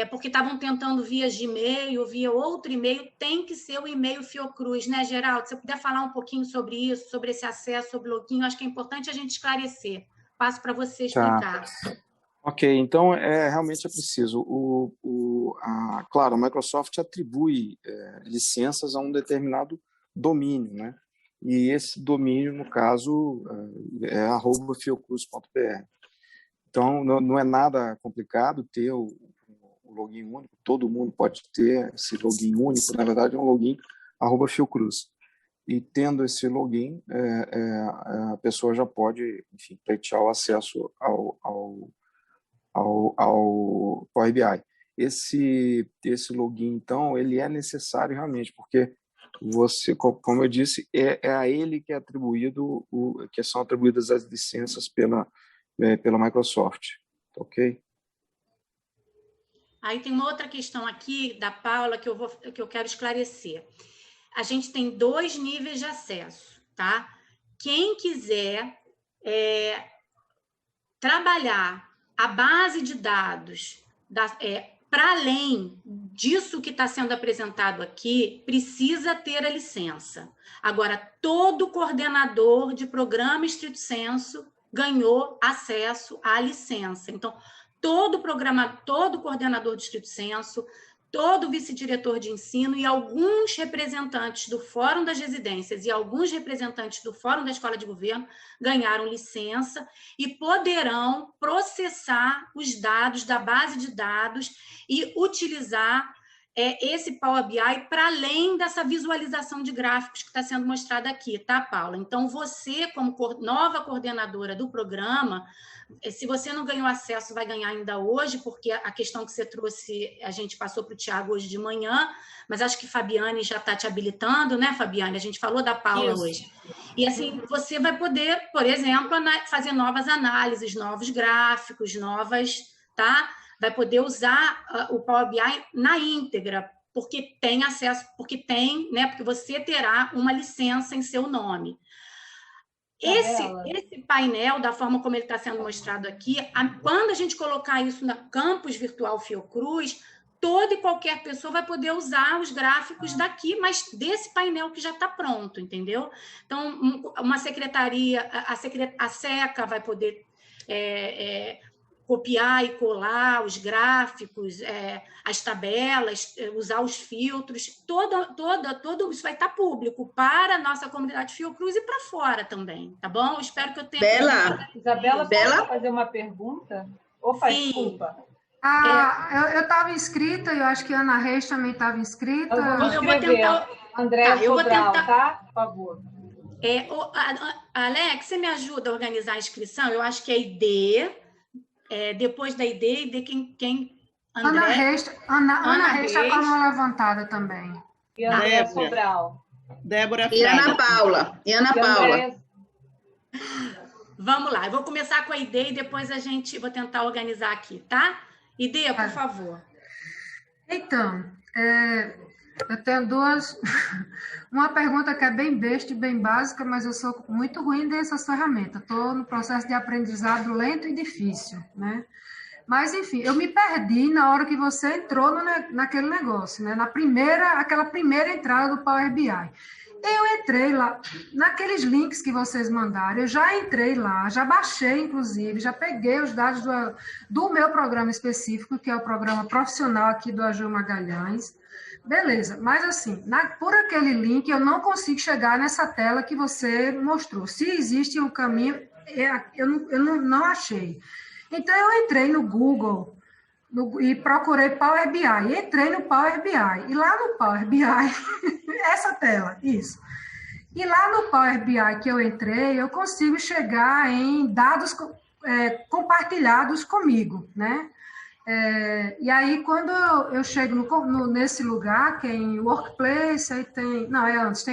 porque estavam tentando via Gmail, via outro e-mail, tem que ser o e-mail Fiocruz, né, Geraldo? Se você puder falar um pouquinho sobre isso, sobre esse acesso, sobre o login, acho que é importante a gente esclarecer. Passo para você explicar. Tá. Ok, então realmente é preciso. Claro, a Microsoft atribui licenças a um determinado domínio, né? E esse domínio, no caso, é @fiocruz.br. Então, não é nada complicado ter o login único, todo mundo pode ter esse login único, na verdade é um login @fiocruz. E tendo esse login, a pessoa já pode, enfim, pleitear o acesso ao Power BI. Esse login, então, ele é necessário realmente, porque você, como eu disse, é a ele que é atribuído, que são atribuídas as licenças pela Microsoft, ok? Aí tem uma outra questão aqui da Paula que eu quero esclarecer. A gente tem 2 níveis de acesso, tá? Quem quiser trabalhar a base de dados para além disso que está sendo apresentado aqui, precisa ter a licença. Agora, todo coordenador de programa estrito sensu ganhou acesso à licença. Então, todo coordenador de estrito sensu, todo vice-diretor de ensino e alguns representantes do Fórum das Residências e alguns representantes do Fórum da Escola de Governo ganharam licença e poderão processar os dados da base de dados e utilizar esse Power BI para além dessa visualização de gráficos que está sendo mostrada aqui, tá, Paula? Então, você, como nova coordenadora do programa, se você não ganhou acesso, vai ganhar ainda hoje, porque a questão que você trouxe, a gente passou para o Tiago hoje de manhã, mas acho que Fabiane já está te habilitando, né, Fabiane? A gente falou da Paula hoje. E assim, você vai poder, por exemplo, fazer novas análises, novos gráficos, tá? Vai poder usar o Power BI na íntegra, porque tem acesso, porque você terá uma licença em seu nome. Esse painel, da forma como ele está sendo mostrado aqui, quando a gente colocar isso no campus virtual Fiocruz, toda e qualquer pessoa vai poder usar os gráficos daqui, mas desse painel que já está pronto, entendeu? Então, uma secretaria, a SECA vai poder copiar e colar os gráficos, as tabelas, usar os filtros, todo isso vai estar público para a nossa comunidade Fiocruz e para fora também, tá bom? Eu espero que eu tenha... Isabela, pode fazer uma pergunta? Ou faz desculpa? Eu estava inscrita, eu acho que a Ana Reis também estava inscrita. Eu vou tentar... André Sobral, tá? Por favor. Alex, você me ajuda a organizar a inscrição? Eu acho que é ID... depois da ID, quem André? Ana Reis está com a mão levantada também. E André Sobral. Débora Freire. E Ana Paula. Vamos lá, eu vou começar com a ID e depois vou tentar organizar aqui, tá? ID, por favor. Então, eu tenho uma pergunta que é bem besta e bem básica, mas eu sou muito ruim dessas ferramentas. Estou no processo de aprendizado lento e difícil, né? Mas, enfim, eu me perdi na hora que você entrou naquele negócio, né? Aquela primeira entrada do Power BI. Eu entrei lá, naqueles links que vocês mandaram, eu já entrei lá, já baixei, inclusive, já peguei os dados do meu programa específico, que é o programa profissional aqui do AGU Magalhães. Beleza, mas assim, por aquele link eu não consigo chegar nessa tela que você mostrou. Se existe um caminho, eu não achei. Então, eu entrei no Google e procurei Power BI. Entrei no Power BI. E lá no Power BI, essa tela, isso. E lá no Power BI que eu entrei, eu consigo chegar em dados compartilhados comigo, né? E aí, quando eu chego nesse lugar, que é em Workplace, aí tem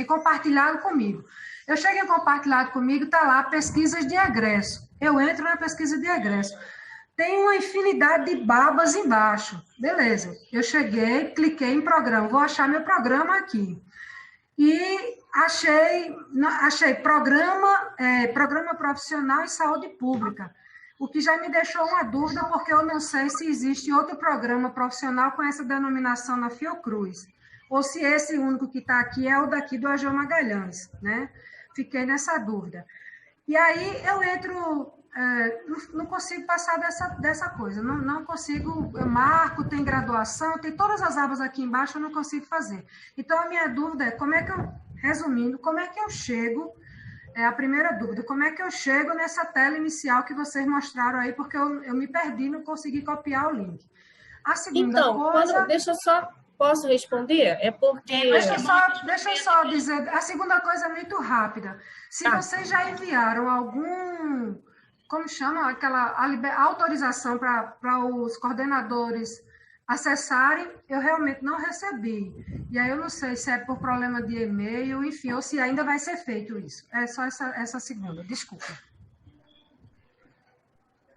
compartilhado comigo. Eu chego em compartilhado comigo, está lá pesquisas de egresso. Eu entro na pesquisa de egresso. Tem uma infinidade de babas embaixo. Beleza. Eu cheguei, cliquei em programa. Vou achar meu programa aqui. E achei programa profissional em saúde pública. O que já me deixou uma dúvida, porque eu não sei se existe outro programa profissional com essa denominação na Fiocruz, ou se esse único que está aqui é o daqui do AGU Magalhães, né? Fiquei nessa dúvida. E aí eu entro, não consigo passar dessa coisa, não consigo, eu marco, tem graduação, tem todas as abas aqui embaixo, eu não consigo fazer. Então, a minha dúvida é, resumindo, como é que eu chego... a primeira dúvida, como é que eu chego nessa tela inicial que vocês mostraram aí, porque eu me perdi, não consegui copiar o link. A segunda coisa... Posso responder? É porque... Deixa eu só dizer, a segunda coisa é muito rápida. Se vocês já enviaram algum, como chama, aquela autorização para os coordenadores acessarem, eu realmente não recebi. E aí eu não sei se é por problema de e-mail, enfim, ou se ainda vai ser feito isso. É só essa segunda, desculpa.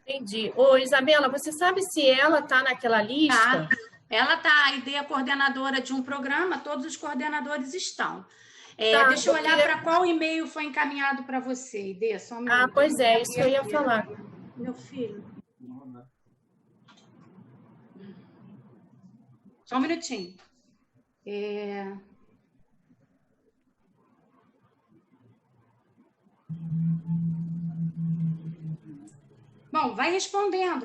Entendi. Ô, Isabela, você sabe se ela está naquela lista? Tá. Ela está, a ideia coordenadora de um programa, todos os coordenadores estão. Deixa eu olhar para qual e-mail foi encaminhado para você, Idê, só um minuto. Pois é, isso que eu ia falar. Meu filho. Só um minutinho. Bom, vai respondendo,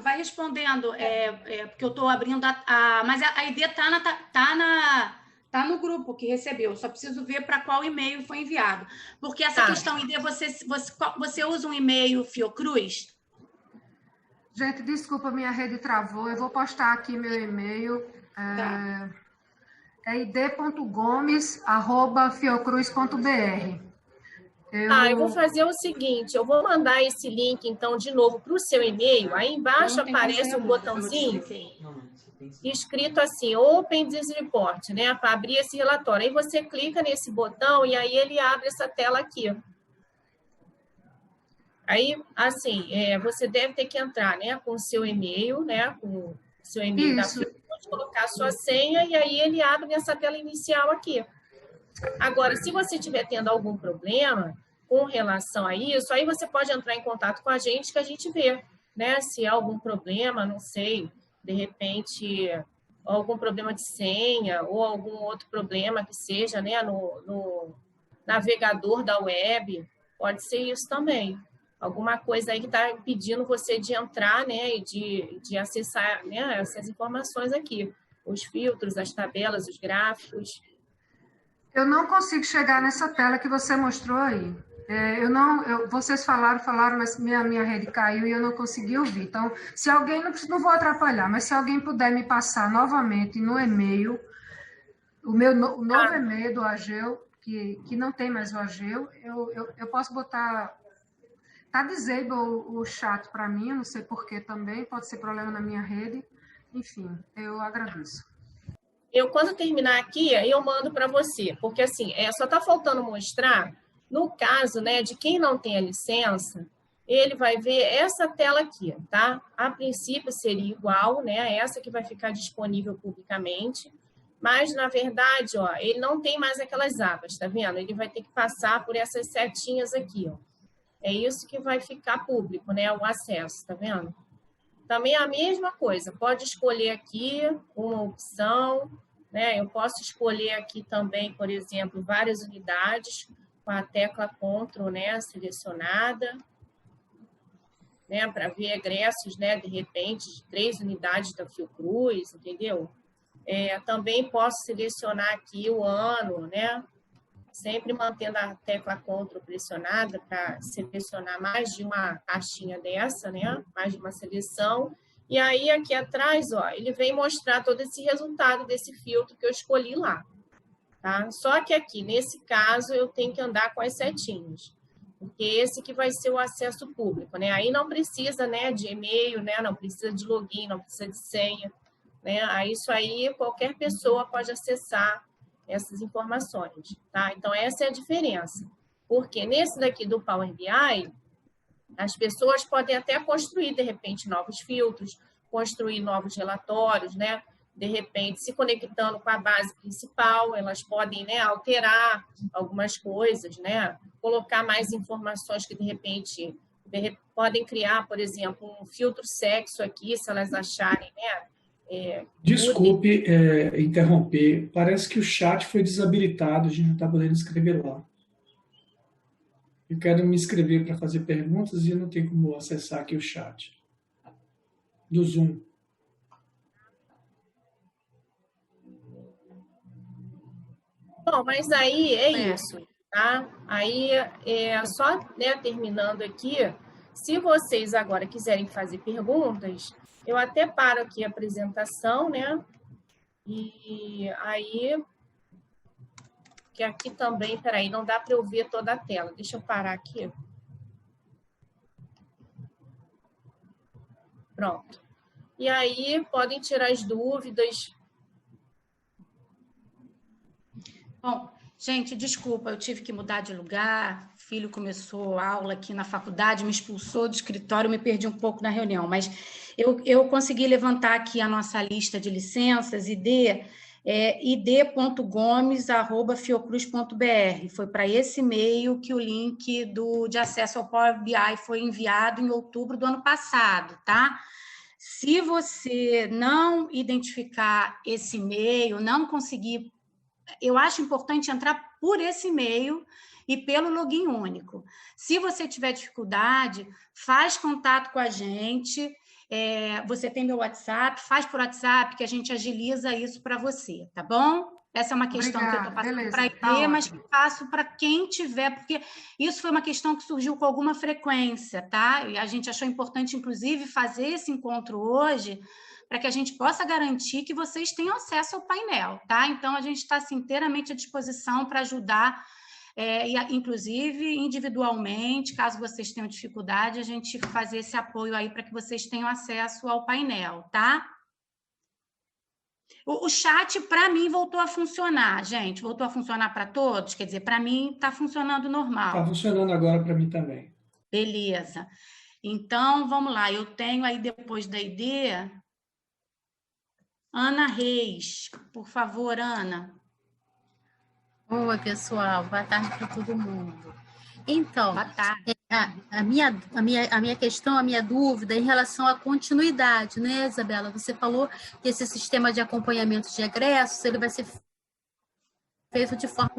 porque eu estou abrindo mas a ideia está no grupo que recebeu, só preciso ver para qual e-mail foi enviado. Porque essa questão, ideia, você usa um e-mail Fiocruz? Gente, desculpa, minha rede travou, eu vou postar aqui meu e-mail, é id.gomes@fiocruz.br. Eu vou fazer o seguinte, eu vou mandar esse link, então, de novo para o seu e-mail. Aí embaixo aparece um botãozinho escrito assim, Open this Report, né? Para abrir esse relatório. Aí você clica nesse botão e aí ele abre essa tela aqui. Aí, assim, você deve ter que entrar, né? Com o seu e-mail, né? Com o seu e-mail da Fiocruz, colocar a sua senha e aí ele abre nessa tela inicial aqui. Agora, se você estiver tendo algum problema com relação a isso, aí você pode entrar em contato com a gente que a gente vê, né? Se há algum problema, não sei, de repente, algum problema de senha ou algum outro problema que seja, né? No navegador da web, pode ser isso também. Alguma coisa aí que está impedindo você de entrar, né? E de acessar, né? Essas informações aqui. Os filtros, as tabelas, os gráficos. Eu não consigo chegar nessa tela que você mostrou aí. Vocês falaram, mas minha rede caiu e eu não consegui ouvir. Então, se alguém, não vou atrapalhar, mas se alguém puder me passar novamente no e-mail, o novo e-mail do Ageu, que não tem mais o Ageu, eu posso botar... Está disable o chat para mim, eu não sei porquê também, pode ser problema na minha rede. Enfim, eu agradeço. Quando terminar aqui, eu mando para você, porque assim, só está faltando mostrar, no caso, né, de quem não tem a licença, ele vai ver essa tela aqui, tá? A princípio seria igual, né, a essa que vai ficar disponível publicamente, mas, na verdade, ó, ele não tem mais aquelas abas, tá vendo? Ele vai ter que passar por essas setinhas aqui, ó. É isso que vai ficar público, né, o acesso, tá vendo? Também a mesma coisa, pode escolher aqui uma opção, né? Eu posso escolher aqui também, por exemplo, várias unidades com a tecla Ctrl, né, selecionada, né, para ver egressos, né, de repente, de 3 unidades da Fiocruz, entendeu? Também posso selecionar aqui o ano, né? Sempre mantendo a tecla Ctrl pressionada para selecionar mais de uma caixinha dessa, né? Mais de uma seleção. E aí, aqui atrás, ó, ele vem mostrar todo esse resultado desse filtro que eu escolhi lá. Tá? Só que aqui, nesse caso, eu tenho que andar com as setinhas. Porque esse que vai ser o acesso público, né? Aí não precisa, né, de e-mail, né? Não precisa de login, não precisa de senha, né? Aí, isso aí, qualquer pessoa pode acessar essas informações, tá? Então, essa é a diferença. Porque nesse daqui do Power BI, as pessoas podem até construir, de repente, novos filtros, construir novos relatórios, né? De repente, se conectando com a base principal, elas podem, né, alterar algumas coisas, né? Colocar mais informações que, de repente, podem criar, por exemplo, um filtro sexo aqui, se elas acharem, né? Desculpe interromper, parece que o chat foi desabilitado, a gente não está podendo escrever lá. Eu quero me inscrever para fazer perguntas e não tem como acessar aqui o chat do Zoom. Bom, mas aí é isso, tá? Aí, só, né, terminando aqui, se vocês agora quiserem fazer perguntas, eu até paro aqui a apresentação, né? E aí, que aqui também, peraí, não dá para eu ver toda a tela. Deixa eu parar aqui. Pronto. E aí podem tirar as dúvidas. Bom, gente, desculpa, eu tive que mudar de lugar, o filho começou aula aqui na faculdade, me expulsou do escritório, me perdi um pouco na reunião, mas eu consegui levantar aqui a nossa lista de licenças, id.gomes@fiocruz.br. Foi para esse e-mail que o link de acesso ao Power BI foi enviado em outubro do ano passado, tá? Se você não identificar esse e-mail, não conseguir, eu acho importante entrar por esse e-mail e pelo login único. Se você tiver dificuldade, faz contato com a gente. Você tem meu WhatsApp, faz por WhatsApp que a gente agiliza isso para você, tá bom? Essa é uma questão que eu estou passando para ID, mas que passo para quem tiver, porque isso foi uma questão que surgiu com alguma frequência, tá? E a gente achou importante, inclusive, fazer esse encontro hoje, para que a gente possa garantir que vocês tenham acesso ao painel, tá? Então, a gente está assim, inteiramente à disposição para ajudar, e, inclusive, individualmente, caso vocês tenham dificuldade, a gente fazer esse apoio aí para que vocês tenham acesso ao painel, tá? O chat, para mim, voltou a funcionar, gente. Voltou a funcionar para todos? Quer dizer, para mim, está funcionando normal. Está funcionando agora para mim também. Beleza. Então, vamos lá. Eu tenho aí, depois da ID, Ana Reis. Por favor, Ana. Oi, pessoal. Boa tarde para todo mundo. Então, boa tarde. A minha questão, a minha dúvida em relação à continuidade, né, Isabela? Você falou que esse sistema de acompanhamento de egressos ele vai ser feito de forma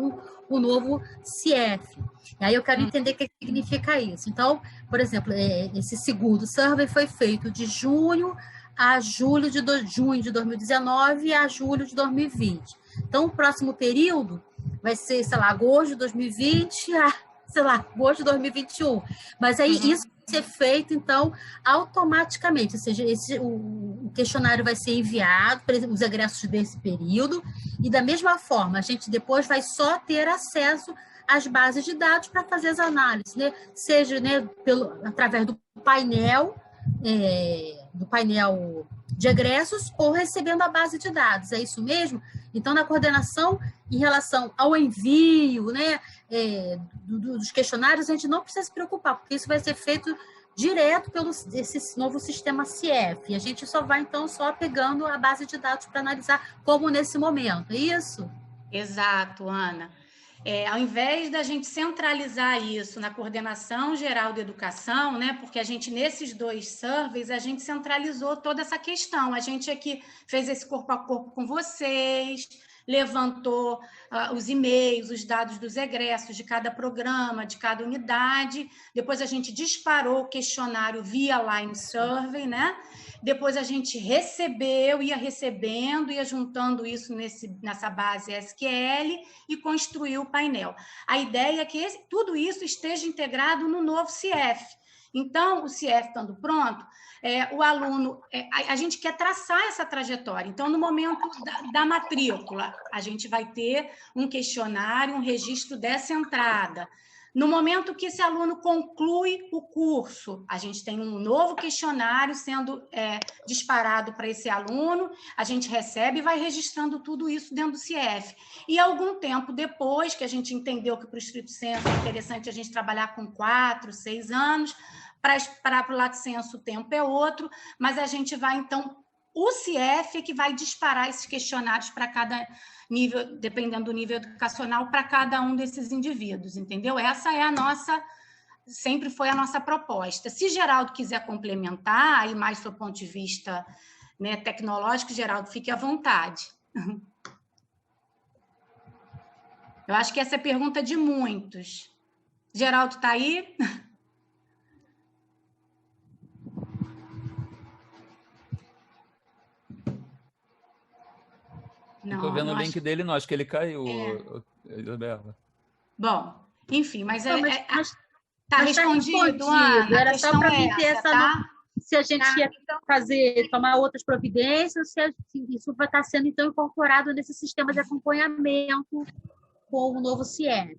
o novo CIEF. E aí eu quero entender o que significa isso. Então, por exemplo, esse segundo survey foi feito de junho a julho de 2019 a julho de 2020. Então, o próximo período vai ser, sei lá, agosto de 2020 sei lá, agosto de 2021. Mas aí isso vai ser feito, então, automaticamente. Ou seja, o questionário vai ser enviado para os egressos desse período e, da mesma forma, a gente depois vai só ter acesso às bases de dados para fazer as análises, né? Seja, né, através do painel de egressos ou recebendo a base de dados. É isso mesmo? Então, na coordenação, em relação ao envio, né, dos questionários, a gente não precisa se preocupar, porque isso vai ser feito direto pelo esse novo sistema CIEF. E a gente só vai, então, só pegando a base de dados para analisar como nesse momento. É isso? Exato, Ana. Ao invés da gente centralizar isso na coordenação geral da educação, né, porque a gente, nesses 2 surveys, a gente centralizou toda essa questão. A gente aqui fez esse corpo a corpo com vocês, levantou os e-mails, os dados dos egressos de cada programa, de cada unidade. Depois a gente disparou o questionário via Line Survey, né? Depois a gente recebeu, ia recebendo, ia juntando isso nessa base SQL e construiu o painel. A ideia é que tudo isso esteja integrado no novo CIEF. Então, o CIEF estando pronto, o aluno, a gente quer traçar essa trajetória. Então, no momento da matrícula, a gente vai ter um questionário, um registro dessa entrada. No momento que esse aluno conclui o curso, a gente tem um novo questionário sendo disparado para esse aluno, a gente recebe e vai registrando tudo isso dentro do CIEF. E algum tempo depois, que a gente entendeu que para o estrito senso é interessante a gente trabalhar com 4, 6 anos, para o lato senso o tempo é outro, mas a gente vai, então, o CIEF é que vai disparar esses questionários para cada nível, dependendo do nível educacional, para cada um desses indivíduos, entendeu? Essa é sempre foi a nossa proposta. Se Geraldo quiser complementar, aí mais do ponto de vista, né, tecnológico, Geraldo, fique à vontade. Eu acho que essa é a pergunta de muitos. Geraldo está aí? Estou vendo o link dele, não, acho que ele caiu, Isabela. Bom, enfim, mas está respondido, Ana. Era só para mim ter se a gente ia tomar outras providências, se isso vai estar sendo, então, incorporado nesse sistema de acompanhamento com o novo CIEF.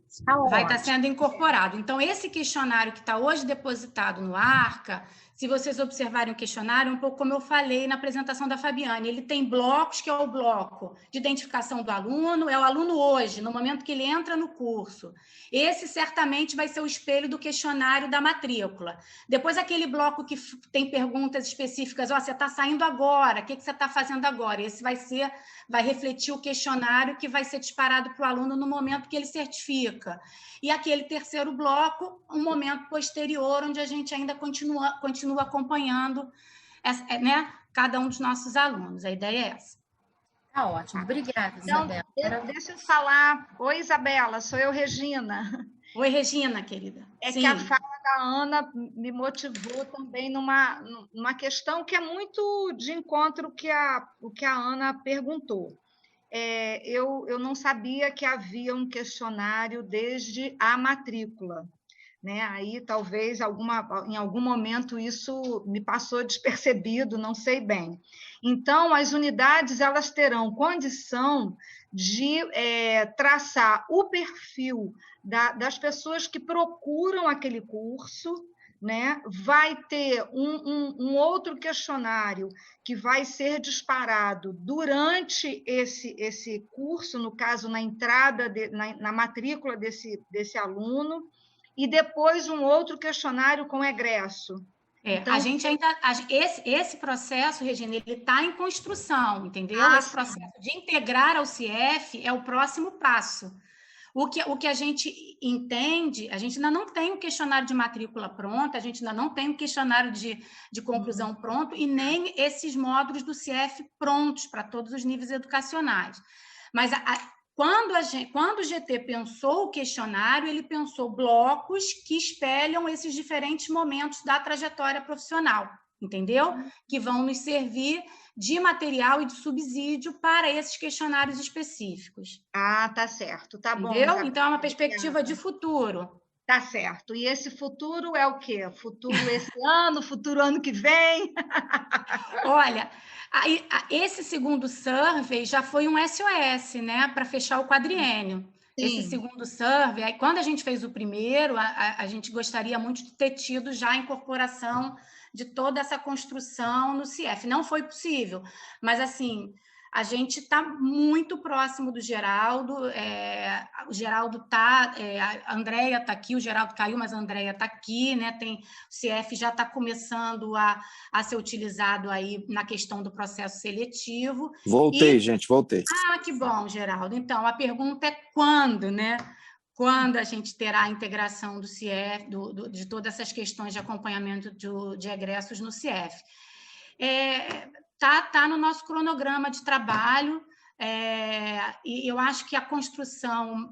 Vai estar sendo incorporado. Então, esse questionário que está hoje depositado no Arca, se vocês observarem o questionário, um pouco como eu falei na apresentação da Fabiane, ele tem blocos, que é o bloco de identificação do aluno, é o aluno hoje, no momento que ele entra no curso. Esse certamente vai ser o espelho do questionário da matrícula. Depois, aquele bloco que tem perguntas específicas, você está saindo agora, o que você está fazendo agora? Esse vai refletir o questionário que vai ser disparado para o aluno no momento que ele certifica. E aquele terceiro bloco, um momento posterior, onde a gente ainda continua acompanhando, né, cada um dos nossos alunos. A ideia é essa. Tá ótimo. Obrigada, então, Isabela. Deixa eu falar. Oi, Isabela, sou eu, Regina. Oi, Regina, querida. Sim. Que a fala da Ana me motivou também numa questão que é muito de encontro o que a Ana perguntou. Eu não sabia que havia um questionário desde a matrícula, né? Aí talvez em algum momento isso me passou despercebido, não sei bem. Então, as unidades elas terão condição de traçar o perfil das pessoas que procuram aquele curso, né? Vai ter um outro questionário que vai ser disparado durante esse curso, no caso, na entrada, na matrícula desse aluno, e depois um outro questionário com egresso. Então, a gente ainda... Esse processo, Regina, ele está em construção, entendeu? Esse processo de integrar ao CIEF é o próximo passo. O que a gente entende, a gente ainda não tem um questionário de matrícula pronto, a gente ainda não tem um questionário de conclusão pronto e nem esses módulos do CIEF prontos para todos os níveis educacionais. Mas quando o GT pensou o questionário, ele pensou blocos que espelham esses diferentes momentos da trajetória profissional, entendeu? Que vão nos servir de material e de subsídio para esses questionários específicos. Ah, tá certo, tá bom. Entendeu? Então, é uma perspectiva de futuro. Tá certo. E esse futuro é o quê? Futuro esse ano, futuro ano que vem? Olha, esse segundo survey já foi um SOS, né, para fechar o quadriênio. Sim. Esse segundo survey, aí, quando a gente fez o primeiro, a gente gostaria muito de ter tido já a incorporação de toda essa construção no CIEF. Não foi possível, mas, assim, a gente está muito próximo do Geraldo, o Geraldo está, a Andréia está aqui, o Geraldo caiu, mas a Andréia está aqui, né? O CIEF já está começando a ser utilizado aí na questão do processo seletivo. Voltei, gente, voltei. Ah, que bom, Geraldo. Então, a pergunta é quando, né? Quando a gente terá a integração do CIEF, de todas essas questões de acompanhamento de egressos no CIEF. Tá no nosso cronograma de trabalho, e eu acho que a construção,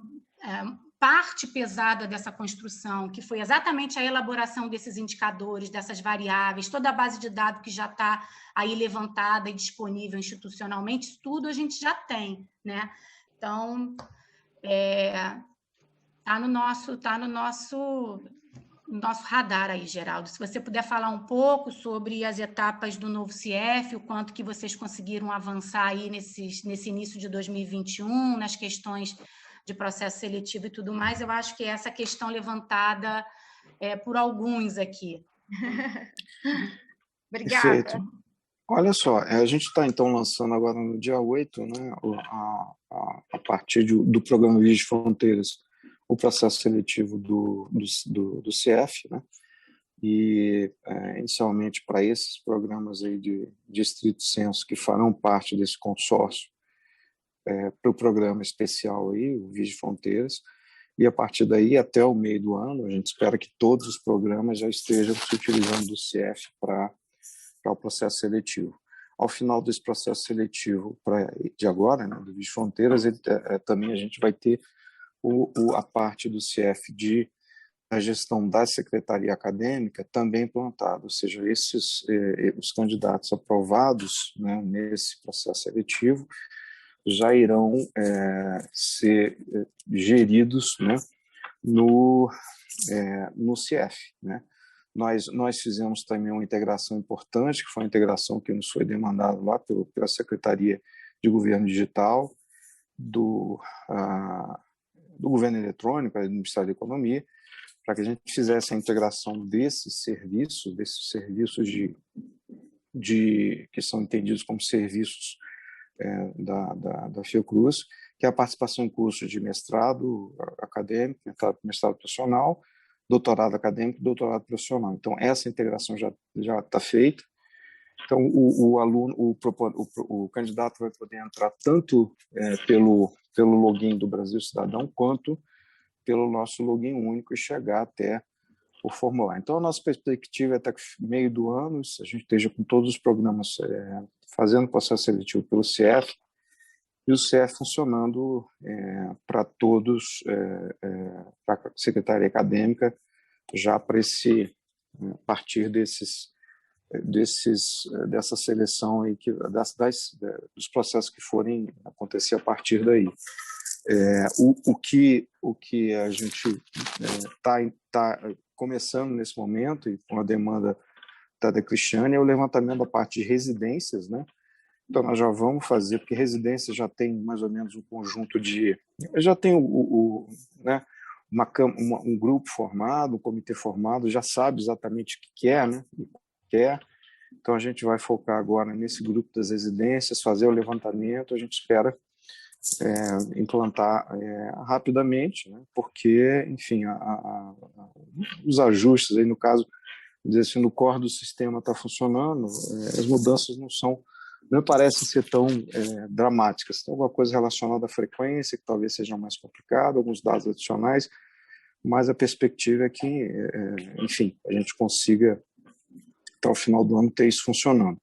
parte pesada dessa construção, que foi exatamente a elaboração desses indicadores, dessas variáveis, toda a base de dados que já está aí levantada e disponível institucionalmente, isso tudo a gente já tem, né? Então, está no nosso radar aí, Geraldo. Se você puder falar um pouco sobre as etapas do novo CIEF, o quanto que vocês conseguiram avançar aí nesse início de 2021, nas questões de processo seletivo e tudo mais, eu acho que é essa questão levantada por alguns aqui. Obrigada. Perfeito. Olha só, a gente está, então, lançando agora no dia 8, né, a partir do programa Vias de Fronteiras, o processo seletivo do CIEF, né? E, inicialmente, para esses programas aí de estrito senso que farão parte desse consórcio, para o programa especial aí, o Vias de Fronteiras, e a partir daí, até o meio do ano, a gente espera que todos os programas já estejam se utilizando do CIEF para o processo seletivo. Ao final desse processo seletivo de agora, né, do Vias de Fronteiras, também a gente vai ter a parte do CIEF a gestão da secretaria acadêmica também implantada, ou seja, os candidatos aprovados, né, nesse processo seletivo já irão ser geridos, né, no CIEF, né. Nós fizemos também uma integração importante, que foi uma integração que nos foi demandada lá pela Secretaria de Governo Digital, do Governo Eletrônico, do Ministério da Economia, para que a gente fizesse a integração desses serviços que são entendidos como serviços da Fiocruz, que é a participação em cursos de mestrado acadêmico, mestrado profissional, doutorado acadêmico e doutorado profissional. Então, essa integração já está feita. Então, o candidato vai poder entrar tanto pelo login do Brasil Cidadão, quanto pelo nosso login único e chegar até o formulário. Então, a nossa perspectiva é até que meio do ano a gente esteja com todos os programas fazendo processo seletivo pelo CIEF, e o CIEF funcionando para todos, para a Secretaria Acadêmica, já para a partir dessa seleção aí, dos processos que forem acontecer a partir daí. O que a gente está começando nesse momento, e com a demanda da Cristiane, é o levantamento da parte de residências, né? Então, nós já vamos fazer, porque residência já tem mais ou menos um conjunto de... Já tem né, um grupo formado, um comitê formado, já sabe exatamente o que quer, né? Então, a gente vai focar agora nesse grupo das residências, fazer o levantamento, a gente espera implantar rapidamente, né? Porque, enfim, os ajustes, aí no caso, dizer assim, no core do sistema está funcionando, as mudanças não parecem ser tão dramáticas. Tem alguma coisa relacionada à frequência, que talvez seja mais complicado, alguns dados adicionais, mas a perspectiva é que, enfim, a gente consiga, até o final do ano, ter isso funcionando.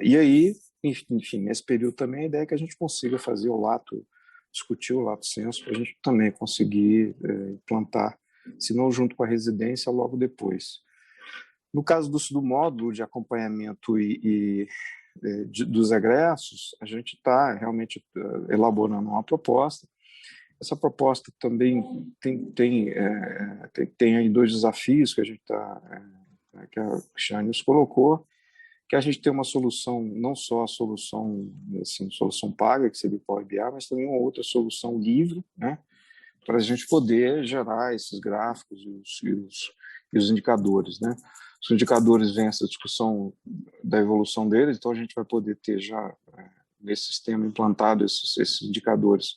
E aí, enfim, nesse período também, a ideia é que a gente consiga fazer discutir o lato sensu, para a gente também conseguir implantar, se não junto com a residência, logo depois. No caso do módulo de acompanhamento dos egressos, a gente está realmente elaborando uma proposta. Essa proposta também tem aí 2 desafios que que a Cristiane nos colocou, que a gente tem uma solução, não só a solução paga, que seria o Power BI, mas também uma outra solução livre, né, para a gente poder gerar esses gráficos e os indicadores, né. Os indicadores vêm essa discussão da evolução deles, então a gente vai poder ter já nesse sistema implantado esses indicadores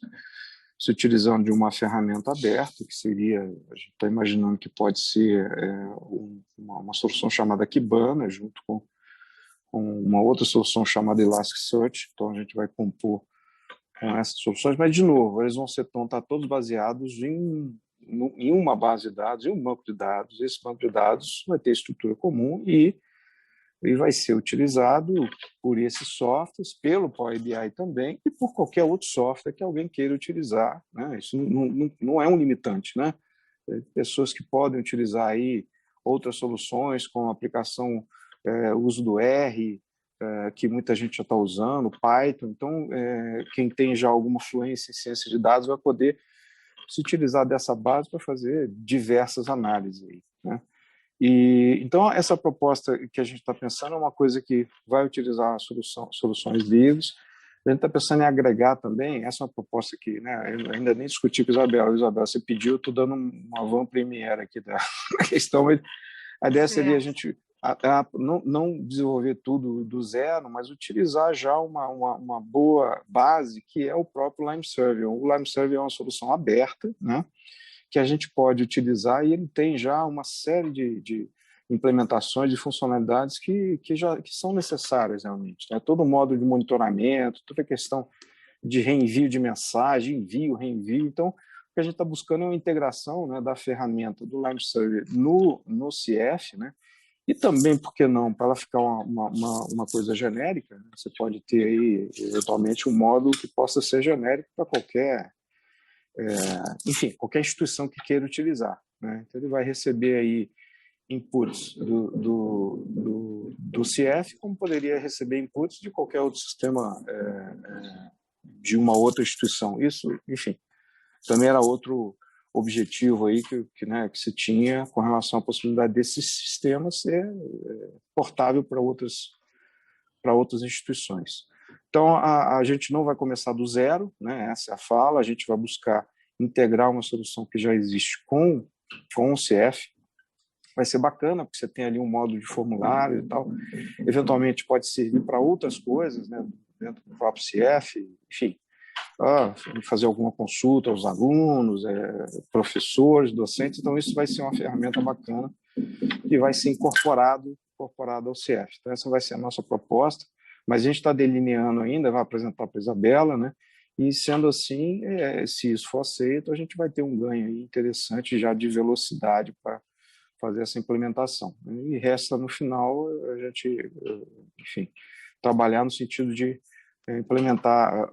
se utilizando de uma ferramenta aberta, que seria, a gente está imaginando que pode ser uma solução chamada Kibana, junto com uma outra solução chamada Elasticsearch. Então a gente vai compor com essas soluções, mas de novo, eles vão estar todos baseados em uma base de dados, em um banco de dados. Esse banco de dados vai ter estrutura comum e vai ser utilizado por esses softwares, pelo Power BI também, e por qualquer outro software que alguém queira utilizar, né? Isso não é um limitante, né? Pessoas que podem utilizar aí outras soluções, com aplicação, uso do R, que muita gente já está usando, Python. Então, quem tem já alguma fluência em ciência de dados vai poder se utilizar dessa base para fazer diversas análises aí, né? Então, essa proposta que a gente está pensando é uma coisa que vai utilizar soluções livres. A gente está pensando em agregar também, essa é uma proposta que, né, eu ainda nem discuti com a Isabel. Isabel, você pediu, eu estou dando uma van premiere aqui da questão, mas a ideia seria a gente não desenvolver tudo do zero, mas utilizar já uma boa base, que é o próprio LimeSurvey. O LimeSurvey é uma solução aberta, né, que a gente pode utilizar, e ele tem já uma série de implementações, de funcionalidades que são necessárias realmente, né? Todo o módulo de monitoramento, toda a questão de reenvio de mensagem, reenvio. Então, o que a gente está buscando é uma integração, né, da ferramenta do LimeSurvey no CIEF, né? E também, por que não, para ela ficar uma coisa genérica, né? Você pode ter aí, eventualmente, um módulo que possa ser genérico para qualquer instituição que queira utilizar, né? Então, ele vai receber aí inputs do CIEF, como poderia receber inputs de qualquer outro sistema de uma outra instituição. Isso, enfim, também era outro objetivo aí que se tinha com relação à possibilidade desse sistema ser portável para outras instituições. Então, a gente não vai começar do zero, né? Essa é a fala. A gente vai buscar integrar uma solução que já existe com com o CF. Vai ser bacana, porque você tem ali um módulo de formulário e tal. Eventualmente pode servir para outras coisas, né, dentro do próprio CF, enfim. Fazer alguma consulta aos alunos, professores, docentes. Então, isso vai ser uma ferramenta bacana que vai ser incorporado ao CF. Então, essa vai ser a nossa proposta, mas a gente está delineando ainda, vai apresentar para a Isabela, né? E, sendo assim, se isso for aceito, a gente vai ter um ganho aí interessante já de velocidade para fazer essa implementação. E resta, no final, a gente, enfim, trabalhar no sentido de implementar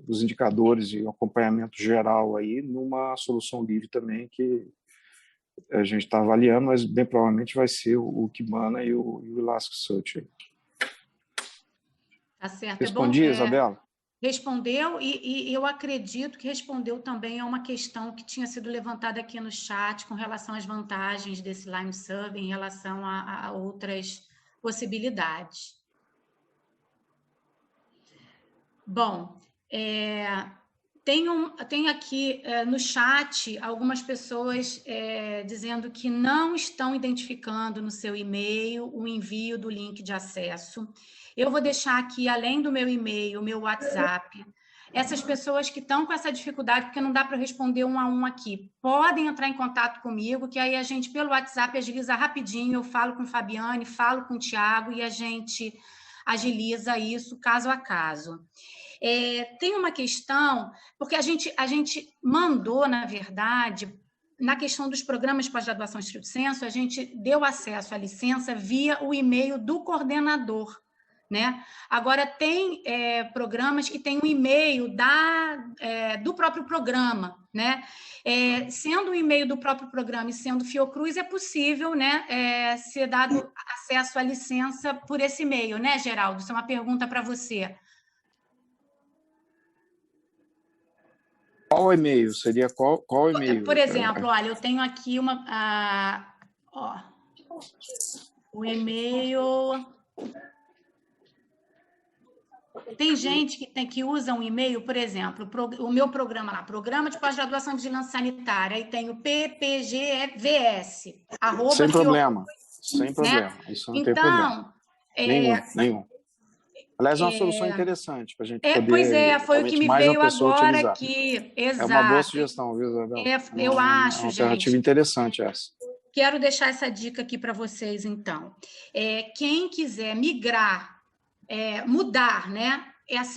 os indicadores e o acompanhamento geral aí numa solução livre também que a gente está avaliando, mas bem provavelmente vai ser o Kibana e o Elasticsearch. Tá certo. Respondi, Isabela? Respondeu, e eu acredito que respondeu também a uma questão que tinha sido levantada aqui no chat com relação às vantagens desse Lime Survey em relação a outras possibilidades. Bom, tem aqui no chat algumas pessoas dizendo que não estão identificando no seu e-mail o envio do link de acesso. Eu vou deixar aqui, além do meu e-mail, o meu WhatsApp. Essas pessoas que estão com essa dificuldade, porque não dá para responder um a um aqui, podem entrar em contato comigo, que aí a gente, pelo WhatsApp, agiliza rapidinho. Eu falo com Fabiane, falo com o Tiago e a gente agiliza isso caso a caso. Tem uma questão, porque a gente mandou, na verdade, na questão dos programas de pós-graduação estrito sensu, a gente deu acesso à licença via o e-mail do coordenador, né? Agora, tem programas que têm um e-mail do próprio programa, né? Sendo o e-mail do próprio programa e sendo Fiocruz, é possível, né, ser dado acesso à licença por esse e-mail, né, Geraldo? Isso é uma pergunta para você. Qual e-mail? Seria qual e-mail? Por exemplo, olha, eu tenho aqui o e-mail... Tem gente que usa um e-mail, por exemplo, o meu programa lá, Programa de Pós-Graduação em Vigilância Sanitária, aí tem o PPGVS, @ Sem problema, sem problema. Né? Isso não tem problema. Nenhum. Aliás, é uma solução interessante para a gente poder... Pois foi o que me veio agora aqui. Exato. É uma boa sugestão, viu, Isabela? Eu acho, gente. Uma alternativa interessante essa. Quero deixar essa dica aqui para vocês, então. Quem quiser migrar, mudar, né,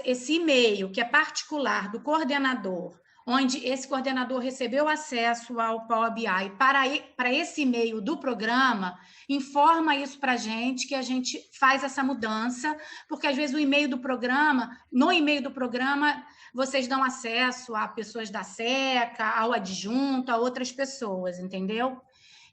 esse e-mail que é particular do coordenador, onde esse coordenador recebeu acesso ao Power BI para esse e-mail do programa, informa isso para a gente, que a gente faz essa mudança, porque às vezes no e-mail do programa, vocês dão acesso a pessoas da SECA, ao adjunto, a outras pessoas, entendeu?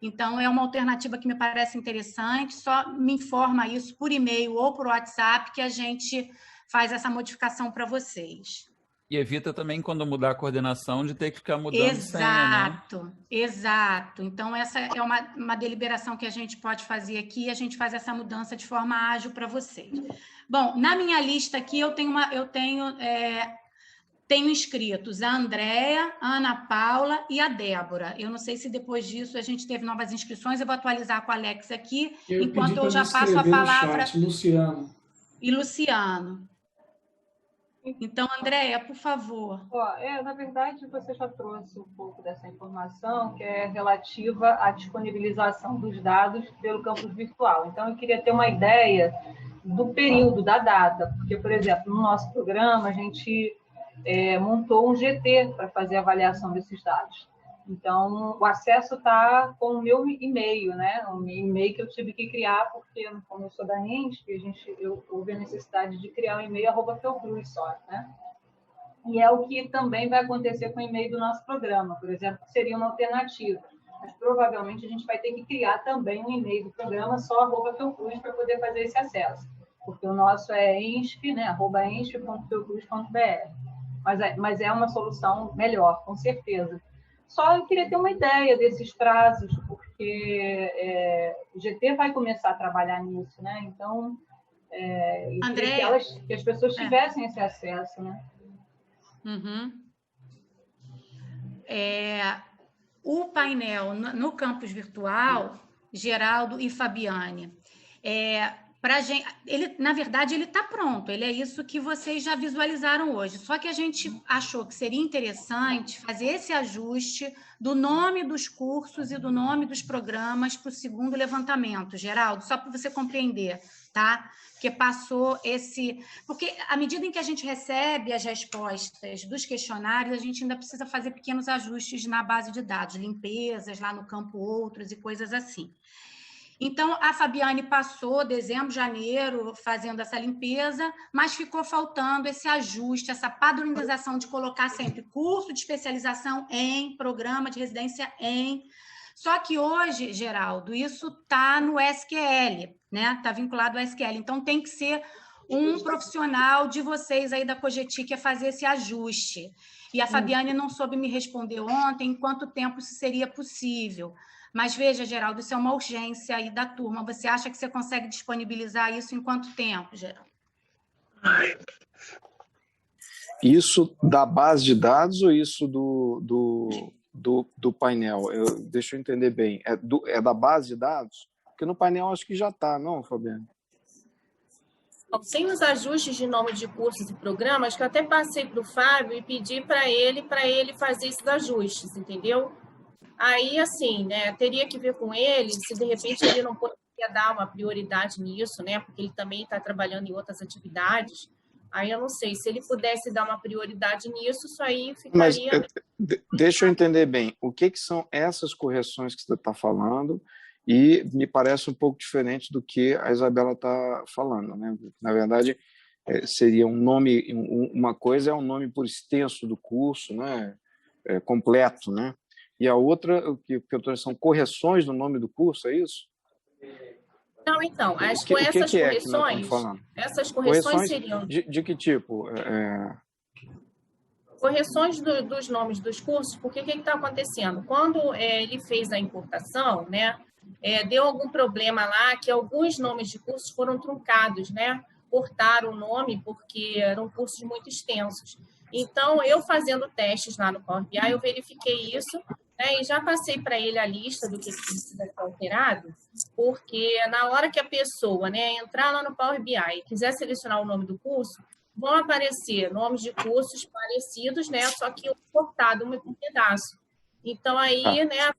Então, é uma alternativa que me parece interessante, só me informa isso por e-mail ou por WhatsApp, que a gente faz essa modificação para vocês. E evita também, quando mudar a coordenação, de ter que ficar mudando senha, né? Exato. Então, essa é uma deliberação que a gente pode fazer aqui, e a gente faz essa mudança de forma ágil para vocês. Bom, na minha lista aqui, eu tenho inscritos a Andréa, a Ana Paula e a Débora. Eu não sei se depois disso a gente teve novas inscrições, eu vou atualizar com a Alex aqui, enquanto eu já passo a palavra... Chat, Luciano. E Luciano. Então, Andréa, por favor. Na verdade, você já trouxe um pouco dessa informação, que é relativa à disponibilização dos dados pelo campus virtual. Então, eu queria ter uma ideia do período, da data, porque, por exemplo, no nosso programa, a gente montou um GT para fazer a avaliação desses dados. Então, o acesso está com o meu e-mail, né? Um e-mail que eu tive que criar, porque, como eu sou da ENSP, eu houve a necessidade de criar um e-mail @Fiocruz só, né? E é o que também vai acontecer com o e-mail do nosso programa, por exemplo, que seria uma alternativa. Mas, provavelmente, a gente vai ter que criar também um e-mail do programa só @Fiocruz para poder fazer esse acesso. Porque o nosso é ensp, né? @ensp.fiocruz.br. Mas é uma solução melhor, com certeza. Só eu queria ter uma ideia desses prazos, porque o GT vai começar a trabalhar nisso, né? Então, Andréa, que as pessoas tivessem esse acesso, né? Uhum. o painel no campus virtual, Geraldo e Fabiane, na verdade, ele está pronto, ele é isso que vocês já visualizaram hoje. Só que a gente achou que seria interessante fazer esse ajuste do nome dos cursos e do nome dos programas para o segundo levantamento, Geraldo, só para você compreender, tá? Porque passou porque à medida em que a gente recebe as respostas dos questionários, a gente ainda precisa fazer pequenos ajustes na base de dados, limpezas lá no campo outros e coisas assim. Então, a Fabiane passou dezembro, janeiro, fazendo essa limpeza, mas ficou faltando esse ajuste, essa padronização de colocar sempre curso de especialização em, programa de residência em. Só que hoje, Geraldo, isso está no SQL, né? Está vinculado ao SQL. Então, tem que ser um profissional de vocês aí da Cogetic a fazer esse ajuste. E a Fabiane não soube me responder ontem em quanto tempo isso seria possível. Mas veja, Geraldo, isso é uma urgência aí da turma. Você acha que você consegue disponibilizar isso em quanto tempo, Geraldo? Isso da base de dados ou isso do painel? Deixa eu entender bem. É da base de dados? Porque no painel acho que já está, não, Fabiana? Tem os ajustes de nome de cursos e programas que eu até passei para o Fábio e pedi para ele fazer esses ajustes, entendeu? Aí, assim, né, teria que ver com ele se, de repente, ele não poderia dar uma prioridade nisso, né, porque ele também está trabalhando em outras atividades. Aí eu não sei, se ele pudesse dar uma prioridade nisso, isso aí ficaria... Mas deixa eu entender bem, o que são essas correções que você está falando? E me parece um pouco diferente do que a Isabela está falando, né? Na verdade, seria um nome, uma coisa é um nome por extenso do curso, né? Completo, né? E a outra, o que eu estou são correções do nome do curso, é isso? Não, então, essas correções seriam... De que tipo? Correções dos nomes dos cursos, porque o que está acontecendo? Quando ele fez a importação, né, deu algum problema lá que alguns nomes de cursos foram truncados, né? Cortaram o nome porque eram cursos muito extensos. Então, eu fazendo testes lá no Power BI, eu verifiquei isso, né, e já passei para ele a lista do que precisa ser alterado, porque na hora que a pessoa, né, entrar lá no Power BI e quiser selecionar o nome do curso, vão aparecer nomes de cursos parecidos, né, só que cortado um pedaço. Então, aí, né,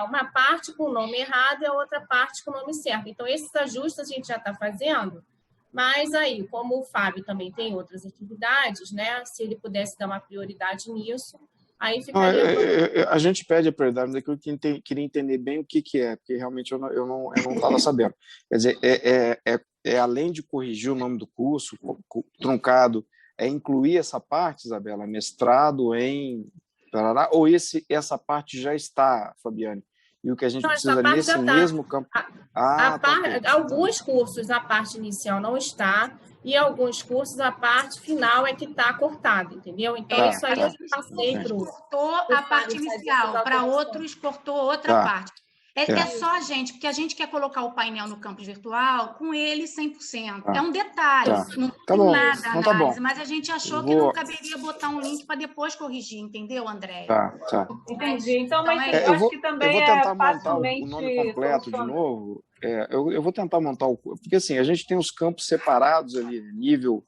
uma parte com o nome errado e a outra parte com o nome certo. Então, esses ajustes a gente já está fazendo, mas aí, como o Fábio também tem outras atividades, né, se ele pudesse dar uma prioridade nisso, aí ficaria... A gente pede a prioridade, mas eu queria entender bem o que é, porque realmente eu não estava sabendo. Quer dizer, além de corrigir o nome do curso, truncado, incluir essa parte, Isabela, mestrado em... Ou essa parte já está, Fabiane? E o que a gente precisa nesse mesmo campo... Alguns cursos a parte inicial não está, e alguns cursos a parte final é que está cortada, entendeu? Então, isso aí eu passei para o... Cortou a parte inicial, para outros cortou outra parte. É só, gente, porque a gente quer colocar o painel no campus virtual com ele 100%. É um detalhe, não tem nada análise, mas a gente achou que não caberia botar um link para depois corrigir, entendeu, André? Entendi. Então, mas eu acho que também é facilmente... o nome completo de novo. Eu vou tentar montar porque assim, a gente tem os campos separados ali, nível,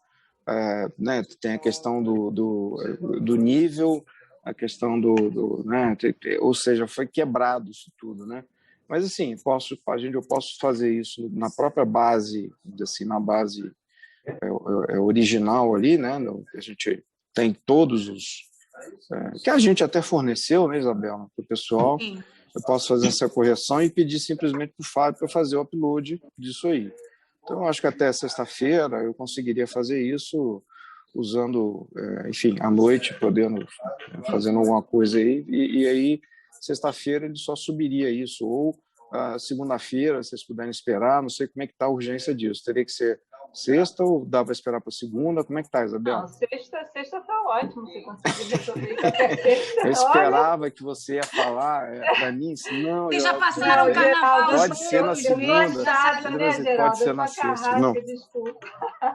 né, tem a questão do nível, a questão né, ou seja, foi quebrado isso tudo, né? Mas assim, eu posso fazer isso na própria base, assim, na base original ali, né? A gente tem todos os que a gente até forneceu, né, Isabela, para o pessoal. Sim. Eu posso fazer essa correção e pedir simplesmente para o Fábio para fazer o upload disso aí. Então, eu acho que até sexta-feira eu conseguiria fazer isso usando, enfim, à noite, podendo, fazendo alguma coisa aí, e aí, sexta-feira, ele só subiria isso, ou segunda-feira, se vocês puderem esperar, não sei como é que está a urgência disso, teria que ser sexta ou dá para esperar para segunda? Como é que está, Isabela? Não, sexta está ótimo, você conseguir resolver isso até sexta. Eu esperava que você ia falar para mim, não. Vocês já passaram o carnaval. Pode ser na segunda, pode ser na sexta.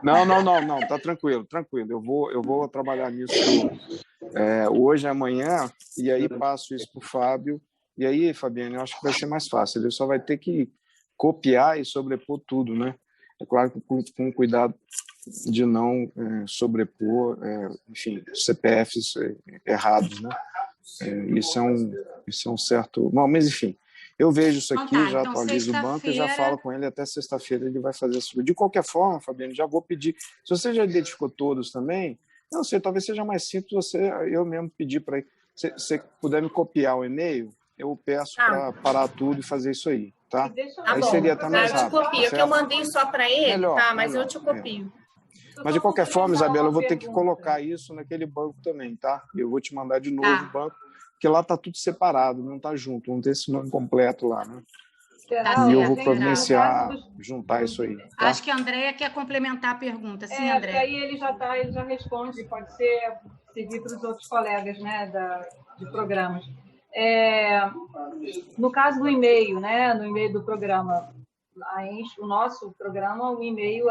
Não, tá tranquilo. Eu vou trabalhar nisso hoje, amanhã, e aí passo isso para o Fábio, E aí, Fabiane, eu acho que vai ser mais fácil. Ele só vai ter que copiar e sobrepor tudo, né? É claro que com cuidado de não sobrepor, enfim, CPFs errados, né? Isso é um certo... Bom, mas, enfim, eu vejo isso aqui, já então, atualizo o banco e já falo com ele até sexta-feira, ele vai fazer isso. De qualquer forma, Fabiano, já vou pedir... Se você já identificou todos também, não sei, talvez seja mais simples eu mesmo pedir para ele. Se você puder me copiar o e-mail, eu peço para parar tudo e fazer isso aí, tá? Aí seria até mais rápido. Eu te copio, que eu mandei só para ele, melhor, tá? Mas eu te copio. Mas, de qualquer forma, Isabela, eu vou ter que colocar isso naquele banco também, tá? Eu vou te mandar de novo o banco, porque lá está tudo separado, não está junto, não tem esse nome completo lá, né? E eu vou providenciar, juntar isso aí. Tá? Acho que a Andréia quer complementar a pergunta. Sim, Andréia. Aí ele já responde, pode servir para os outros colegas, né, de programas. No caso do e-mail, né, no e-mail do programa, o nosso programa, o e-mail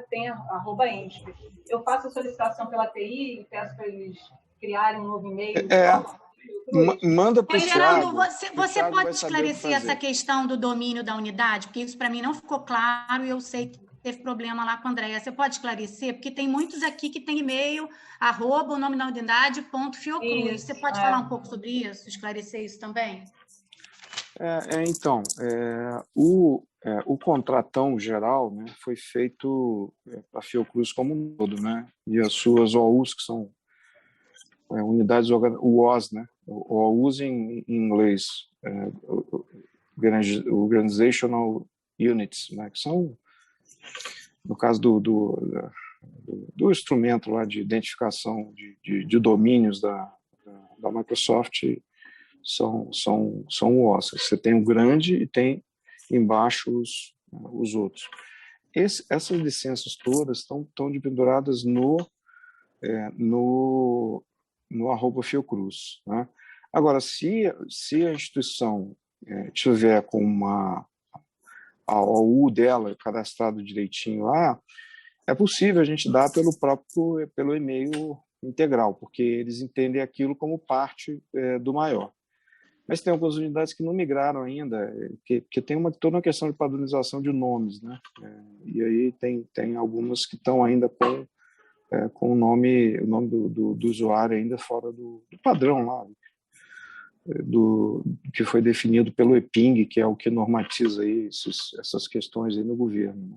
tem @ensp. Eu faço a solicitação pela TI e peço para eles criarem um novo e-mail. Manda para o Thiago. Você pode esclarecer essa questão do domínio da unidade? Porque isso para mim não ficou claro e eu sei que teve problema lá com a Andréia. Você pode esclarecer? Porque tem muitos aqui que tem e-mail, @ o nome da unidade, @Fiocruz. Você pode falar um pouco sobre isso, esclarecer isso também? Então, o contratão geral, né, foi feito para a Fiocruz como um todo, né? E as suas OUs, que são unidades, UOs, né? OUs em inglês, Organizational Units, né? Que são, no caso do instrumento lá de identificação de domínios da Microsoft, são OS. Você tem o grande e tem embaixo os outros. Essas licenças todas estão penduradas no @Fiocruz, né? Agora, se a instituição tiver com a OU dela cadastrado direitinho lá, é possível a gente dar pelo e-mail integral, porque eles entendem aquilo como parte do maior. Mas tem algumas unidades que não migraram ainda, porque tem toda uma questão de padronização de nomes, né? E aí tem algumas que estão ainda com o nome do usuário ainda fora do padrão lá, do que foi definido pelo EPING, que é o que normatiza aí essas questões aí no governo, né?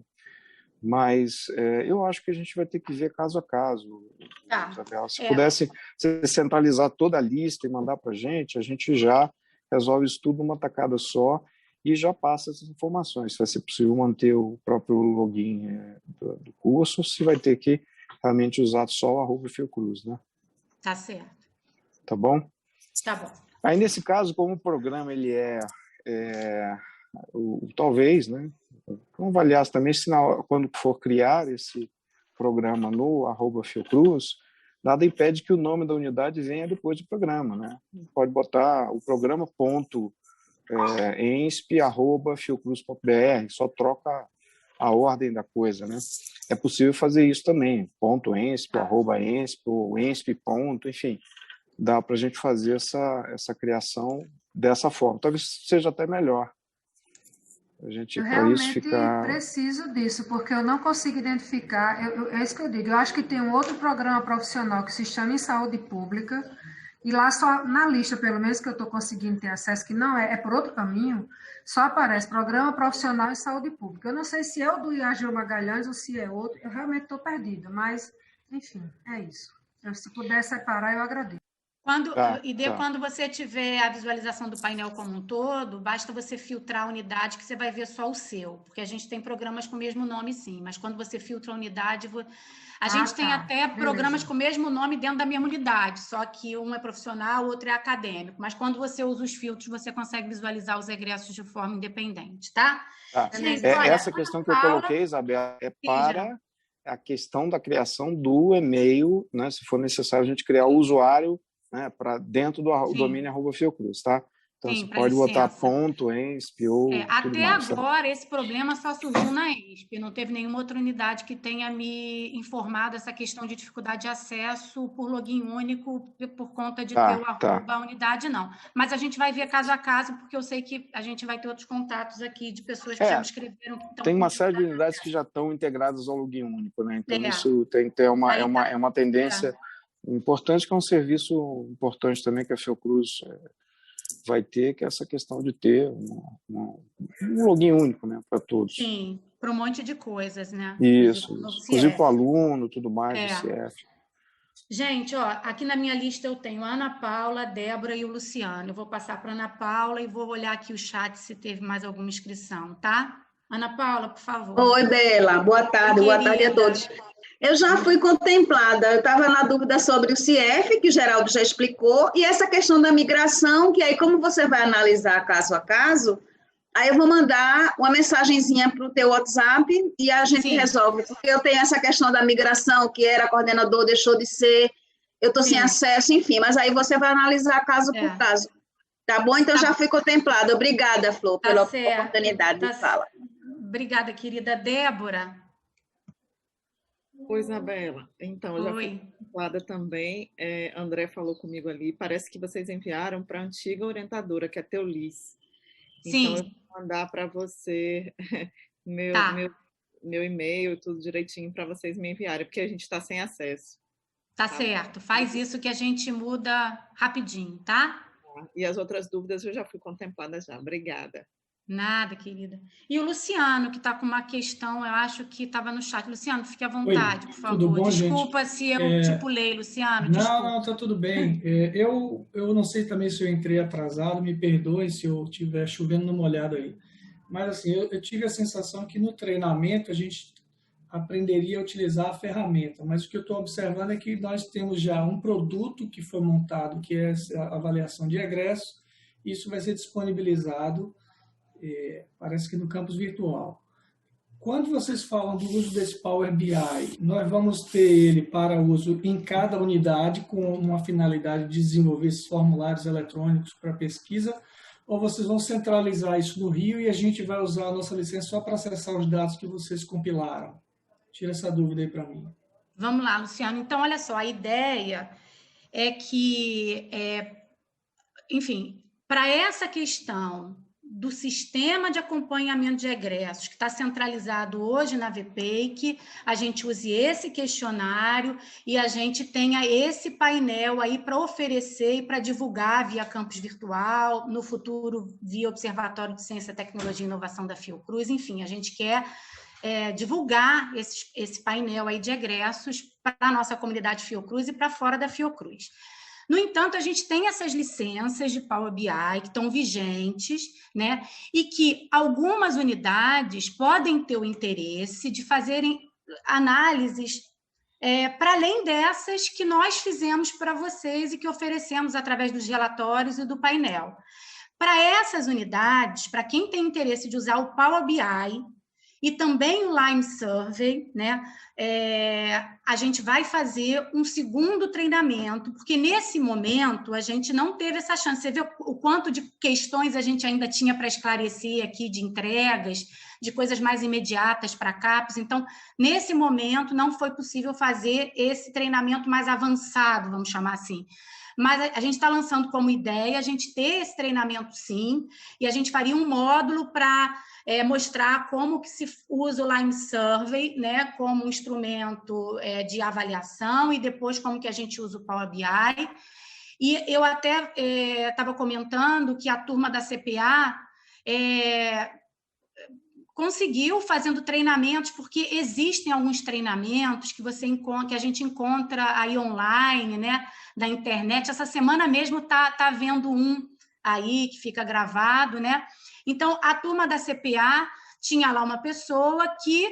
Mas eu acho que a gente vai ter que ver caso a caso, Isabela. Se pudesse centralizar toda a lista e mandar para a gente já resolve isso tudo numa tacada só e já passa essas informações. Se vai ser possível manter o próprio login do curso, se vai ter que realmente usar só o @Fiocruz, né? Tá certo. Tá bom? Tá bom. Aí, nesse caso, como o programa ele talvez, né? Vamos avaliar também se quando for criar esse programa no @Fiocruz, nada impede que o nome da unidade venha depois do programa, né? Pode botar o programa ensp@fiocruz.br, só troca a ordem da coisa, né? É possível fazer isso também, .ensp, @ensp, ou ensp. Enfim, dá para a gente fazer essa criação dessa forma. Talvez seja até melhor. Eu realmente preciso disso, porque eu não consigo identificar, é isso que eu digo, eu acho que tem um outro programa profissional que se chama Em Saúde Pública, e lá só, na lista, pelo menos que eu estou conseguindo ter acesso, que não é por outro caminho, só aparece Programa Profissional em Saúde Pública. Eu não sei se é o do Iageu Magalhães ou se é outro, eu realmente estou perdida, mas, enfim, é isso. Se puder separar, eu agradeço. Quando você tiver a visualização do painel como um todo, basta você filtrar a unidade que você vai ver só o seu, porque a gente tem programas com o mesmo nome, sim, mas quando você filtra a unidade, a gente tem até programas com o mesmo nome dentro da mesma unidade, só que um é profissional, o outro é acadêmico, mas quando você usa os filtros, você consegue visualizar os egressos de forma independente, tá? Essa questão que eu coloquei, Isabela, para a questão da criação do e-mail, né? Se for necessário a gente criar o usuário, né, para dentro do domínio @Fiocruz, tá? Então, Sim, você para pode botar licença. ponto, ENSP ou tudo Até mais. Tá? agora, esse problema só surgiu na ENSP, não teve nenhuma outra unidade que tenha me informado essa questão de dificuldade de acesso por login único por conta de ter o arroba unidade, não. Mas a gente vai ver caso a caso, porque eu sei que a gente vai ter outros contatos aqui de pessoas que já me escreveram. Que estão tem uma série de unidades que já estão integradas ao login único, né? Então, isso tem que ter é uma tendência importante, que é um serviço importante também que a Fiocruz vai ter, que é essa questão de ter um login único, né, para todos. Sim, para um monte de coisas, né? Isso. Inclusive para o aluno, tudo mais, do CF. Gente, ó, aqui na minha lista eu tenho a Ana Paula, a Débora e o Luciano. Eu vou passar para a Ana Paula e vou olhar aqui o chat se teve mais alguma inscrição, tá? Ana Paula, por favor. Oi, Bela. Boa tarde a todos. Eu já fui contemplada, eu estava na dúvida sobre o CIEF, que o Geraldo já explicou, e essa questão da migração, que aí como você vai analisar caso a caso, aí eu vou mandar uma mensagenzinha para o teu WhatsApp e a gente resolve, porque eu tenho essa questão da migração, que era coordenador, deixou de ser, eu estou sem acesso, enfim, mas aí você vai analisar caso por caso. Tá bom? Então já fui contemplada. Obrigada, Flor, pela oportunidade de fala. Obrigada, querida. Débora? Oi, Isabela. Então, eu já fui contemplada também. André falou comigo ali. Parece que vocês enviaram para a antiga orientadora, que é a Teolice. Então, eu vou mandar para você meu e-mail, tudo direitinho, para vocês me enviarem, porque a gente está sem acesso. Tá certo. Faz isso que a gente muda rapidinho, tá? E as outras dúvidas eu já fui contemplada já. Obrigada. Nada, querida. E o Luciano, que está com uma questão, eu acho que estava no chat. Luciano, fique à vontade, por favor. Tudo bom, desculpa gente? Se eu te pulei, Luciano. Não, tá tudo bem. Eu não sei também se eu entrei atrasado, me perdoe se eu estiver chovendo numa olhada aí. Mas assim, eu tive a sensação que no treinamento a gente aprenderia a utilizar a ferramenta, mas o que eu estou observando é que nós temos já um produto que foi montado, que é a avaliação de egresso, e isso vai ser disponibilizado, parece que no campus virtual. Quando vocês falam do uso desse Power BI, nós vamos ter ele para uso em cada unidade com uma finalidade de desenvolver esses formulários eletrônicos para pesquisa, ou vocês vão centralizar isso no Rio e a gente vai usar a nossa licença só para acessar os dados que vocês compilaram? Tira essa dúvida aí para mim. Vamos lá, Luciano. Então, olha só, a ideia é que, enfim, para essa questão do sistema de acompanhamento de egressos, que está centralizado hoje na VPEIC, a gente use esse questionário e a gente tenha esse painel aí para oferecer e para divulgar via campus virtual, no futuro via Observatório de Ciência, Tecnologia e Inovação da Fiocruz, enfim, a gente quer divulgar esse painel aí de egressos para a nossa comunidade Fiocruz e para fora da Fiocruz. No entanto, a gente tem essas licenças de Power BI que estão vigentes, né? E que algumas unidades podem ter o interesse de fazerem análises para além dessas que nós fizemos para vocês e que oferecemos através dos relatórios e do painel. Para essas unidades, para quem tem interesse de usar o Power BI e também o Lime Survey, né? A gente vai fazer um segundo treinamento, porque nesse momento a gente não teve essa chance. Você vê o quanto de questões a gente ainda tinha para esclarecer aqui, de entregas, de coisas mais imediatas para CAPES. Então, nesse momento, não foi possível fazer esse treinamento mais avançado, vamos chamar assim. Mas a gente está lançando como ideia a gente ter esse treinamento, sim, e a gente faria um módulo para mostrar como que se usa o Lime Survey, né, como um instrumento de avaliação, e depois como que a gente usa o Power BI. E eu até estava comentando que a turma da CPA conseguiu fazendo treinamentos, porque existem alguns treinamentos que que a gente encontra aí online, né, da internet. Essa semana mesmo tá vendo um aí que fica gravado, né? Então, a turma da CPA tinha lá uma pessoa que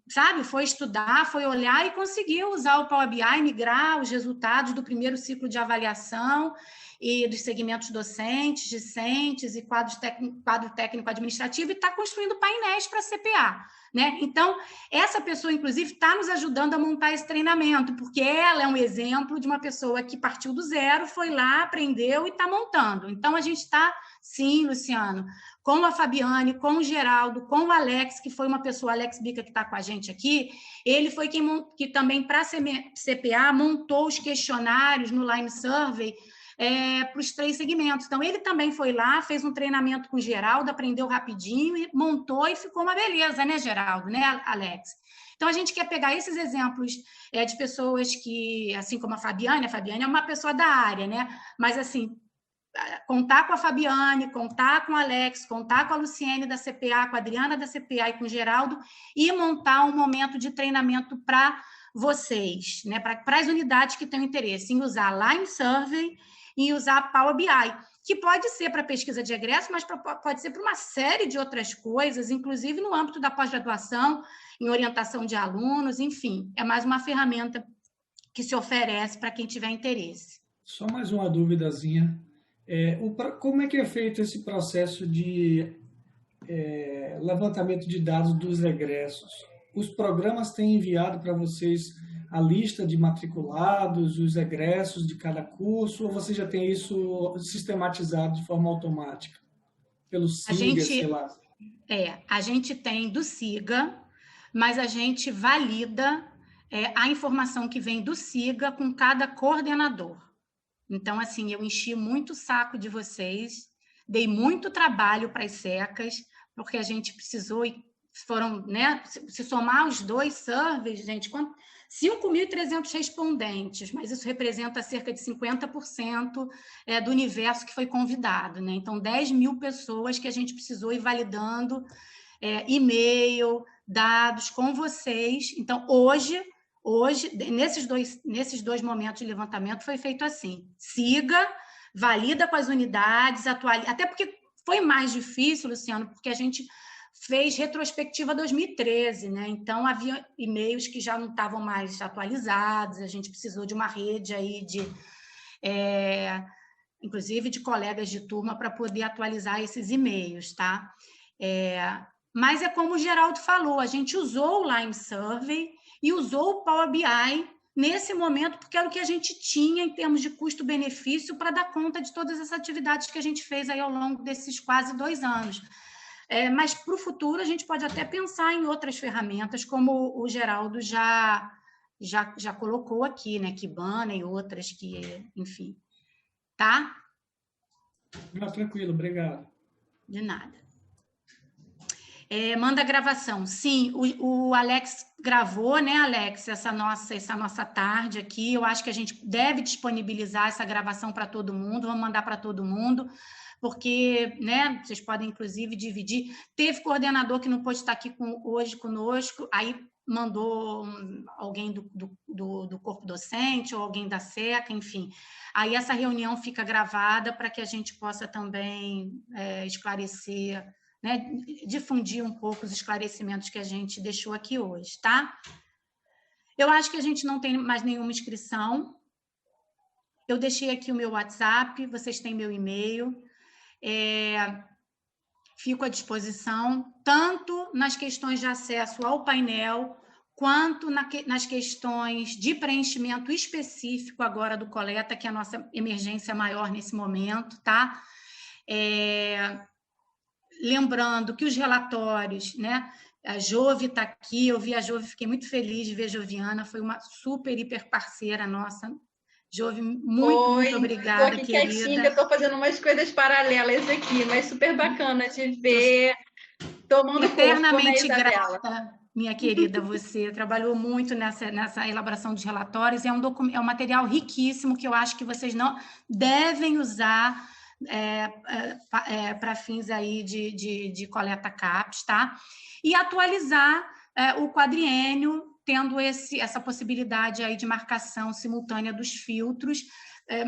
sabe, foi estudar, foi olhar e conseguiu usar o Power BI, migrar os resultados do primeiro ciclo de avaliação e dos segmentos docentes, discentes e quadro técnico administrativo, e está construindo painéis para CPA, né? Então, essa pessoa, inclusive, está nos ajudando a montar esse treinamento, porque ela é um exemplo de uma pessoa que partiu do zero, foi lá, aprendeu e está montando. Então, a gente está, sim, Luciano, com a Fabiane, com o Geraldo, com o Alex, que foi uma pessoa, Alex Bica, que está com a gente aqui, ele foi que também, para a CPA, montou os questionários no Lime Survey, para os 3 segmentos. Então, ele também foi lá, fez um treinamento com o Geraldo, aprendeu rapidinho, e montou e ficou uma beleza, né, Geraldo, né, Alex? Então, a gente quer pegar esses exemplos de pessoas que, assim como a Fabiane é uma pessoa da área, né? Mas, assim, contar com a Fabiane, contar com o Alex, contar com a Luciene da CPA, com a Adriana da CPA e com o Geraldo, e montar um momento de treinamento para vocês, né? Para as unidades que têm interesse em usar Lime Survey e usar Power BI, que pode ser para pesquisa de egresso, mas pode ser para uma série de outras coisas, inclusive no âmbito da pós-graduação, em orientação de alunos, enfim, é mais uma ferramenta que se oferece para quem tiver interesse. Só mais uma duvidazinha. Como é que é feito esse processo de levantamento de dados dos egressos? Os programas têm enviado para vocês a lista de matriculados, os egressos de cada curso, ou você já tem isso sistematizado de forma automática? Pelo SIGA, sei lá. A gente tem do SIGA, mas a gente valida a informação que vem do SIGA com cada coordenador. Então, assim, eu enchi muito o saco de vocês, dei muito trabalho para as secas, porque a gente precisou, e foram, né, se somar os 2 surveys, gente, 5.300 respondentes, mas isso representa cerca de 50% do universo que foi convidado, né? Então, 10.000 pessoas que a gente precisou ir validando e-mail, dados com vocês. Então, hoje nesses dois momentos de levantamento, foi feito assim: siga, valida com as unidades, atualiza, até porque foi mais difícil, Luciano, porque a gente fez retrospectiva 2013, né? Então, havia e-mails que já não estavam mais atualizados, a gente precisou de uma rede aí inclusive de colegas de turma, para poder atualizar esses e-mails, tá? Mas é como o Geraldo falou, a gente usou o Lime Survey e usou o Power BI nesse momento, porque era o que a gente tinha em termos de custo-benefício para dar conta de todas as atividades que a gente fez aí ao longo desses quase 2 anos. Mas para o futuro a gente pode até pensar em outras ferramentas, como o Geraldo já colocou aqui, né? Kibana e outras que, enfim. Tá? Não, tranquilo, obrigado. De nada. Manda a gravação. Sim, o Alex gravou, né, Alex, essa nossa tarde aqui. Eu acho que a gente deve disponibilizar essa gravação para todo mundo, vamos mandar para todo mundo, porque, né, vocês podem, inclusive, dividir. Teve coordenador que não pôde estar aqui hoje conosco, aí mandou alguém do corpo docente ou alguém da SECA, enfim. Aí essa reunião fica gravada para que a gente possa também esclarecer, né, difundir um pouco os esclarecimentos que a gente deixou aqui hoje, tá? Eu acho que a gente não tem mais nenhuma inscrição. Eu deixei aqui o meu WhatsApp, vocês têm meu e-mail. Fico à disposição, tanto nas questões de acesso ao painel, quanto nas questões de preenchimento específico agora do coleta, que é a nossa emergência maior nesse momento, tá? Lembrando que os relatórios, né? A Jove está aqui, eu vi a Jove, fiquei muito feliz de ver a Joviana, foi uma super, hiper parceira nossa. Jove, muito obrigada, aqui querida. Quietinha, que eu estou fazendo umas coisas paralelas aqui, mas super bacana te ver, tomando eternamente corpo, né, grata, minha querida, você trabalhou muito nessa elaboração dos relatórios, é um material riquíssimo que eu acho que vocês não devem usar para fins aí de coleta CAPES, tá? E atualizar o quadriênio tendo essa possibilidade aí de marcação simultânea dos filtros,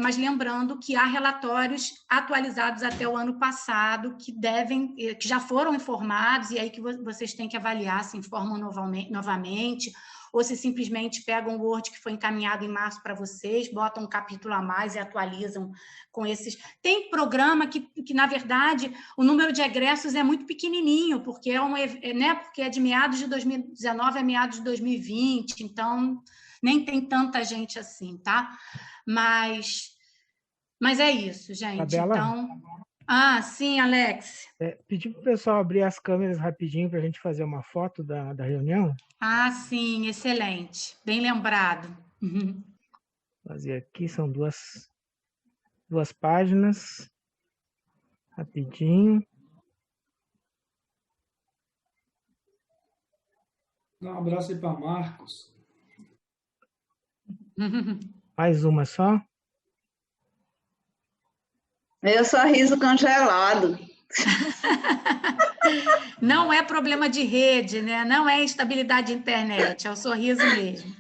mas lembrando que há relatórios atualizados até o ano passado que já foram informados, e aí que vocês têm que avaliar se informam novamente, ou se simplesmente pegam o Word que foi encaminhado em março para vocês, botam um capítulo a mais e atualizam com esses. Tem programa que na verdade, o número de egressos é muito pequenininho, porque porque é de meados de 2019 a meados de 2020, então nem tem tanta gente assim, tá? Mas é isso, gente. Isabela? Então... sim, Alex. Pedi para o pessoal abrir as câmeras rapidinho para a gente fazer uma foto da reunião. Sim, excelente. Bem lembrado. Fazer aqui, são duas páginas. Rapidinho. Dá um abraço aí para Marcos. Mais uma só. Meu sorriso congelado. Não é problema de rede, né? Não é instabilidade de internet, é o sorriso mesmo.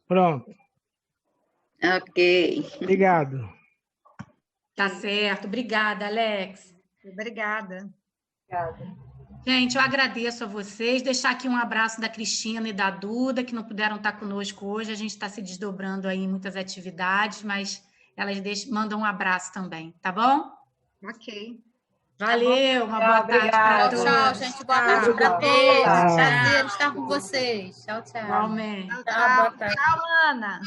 Pronto. Ok. Obrigado. Tá certo. Obrigada, Alex. Obrigada. Gente, eu agradeço a vocês. Deixar aqui um abraço da Cristina e da Duda, que não puderam estar conosco hoje. A gente está se desdobrando aí em muitas atividades, mas elas mandam um abraço também, tá bom? Ok. Valeu, uma boa tarde para todos. Tchau, gente. Boa tarde para todos. Prazer estar com vocês. Tchau, tchau. Igualmente. Tchau, Ana.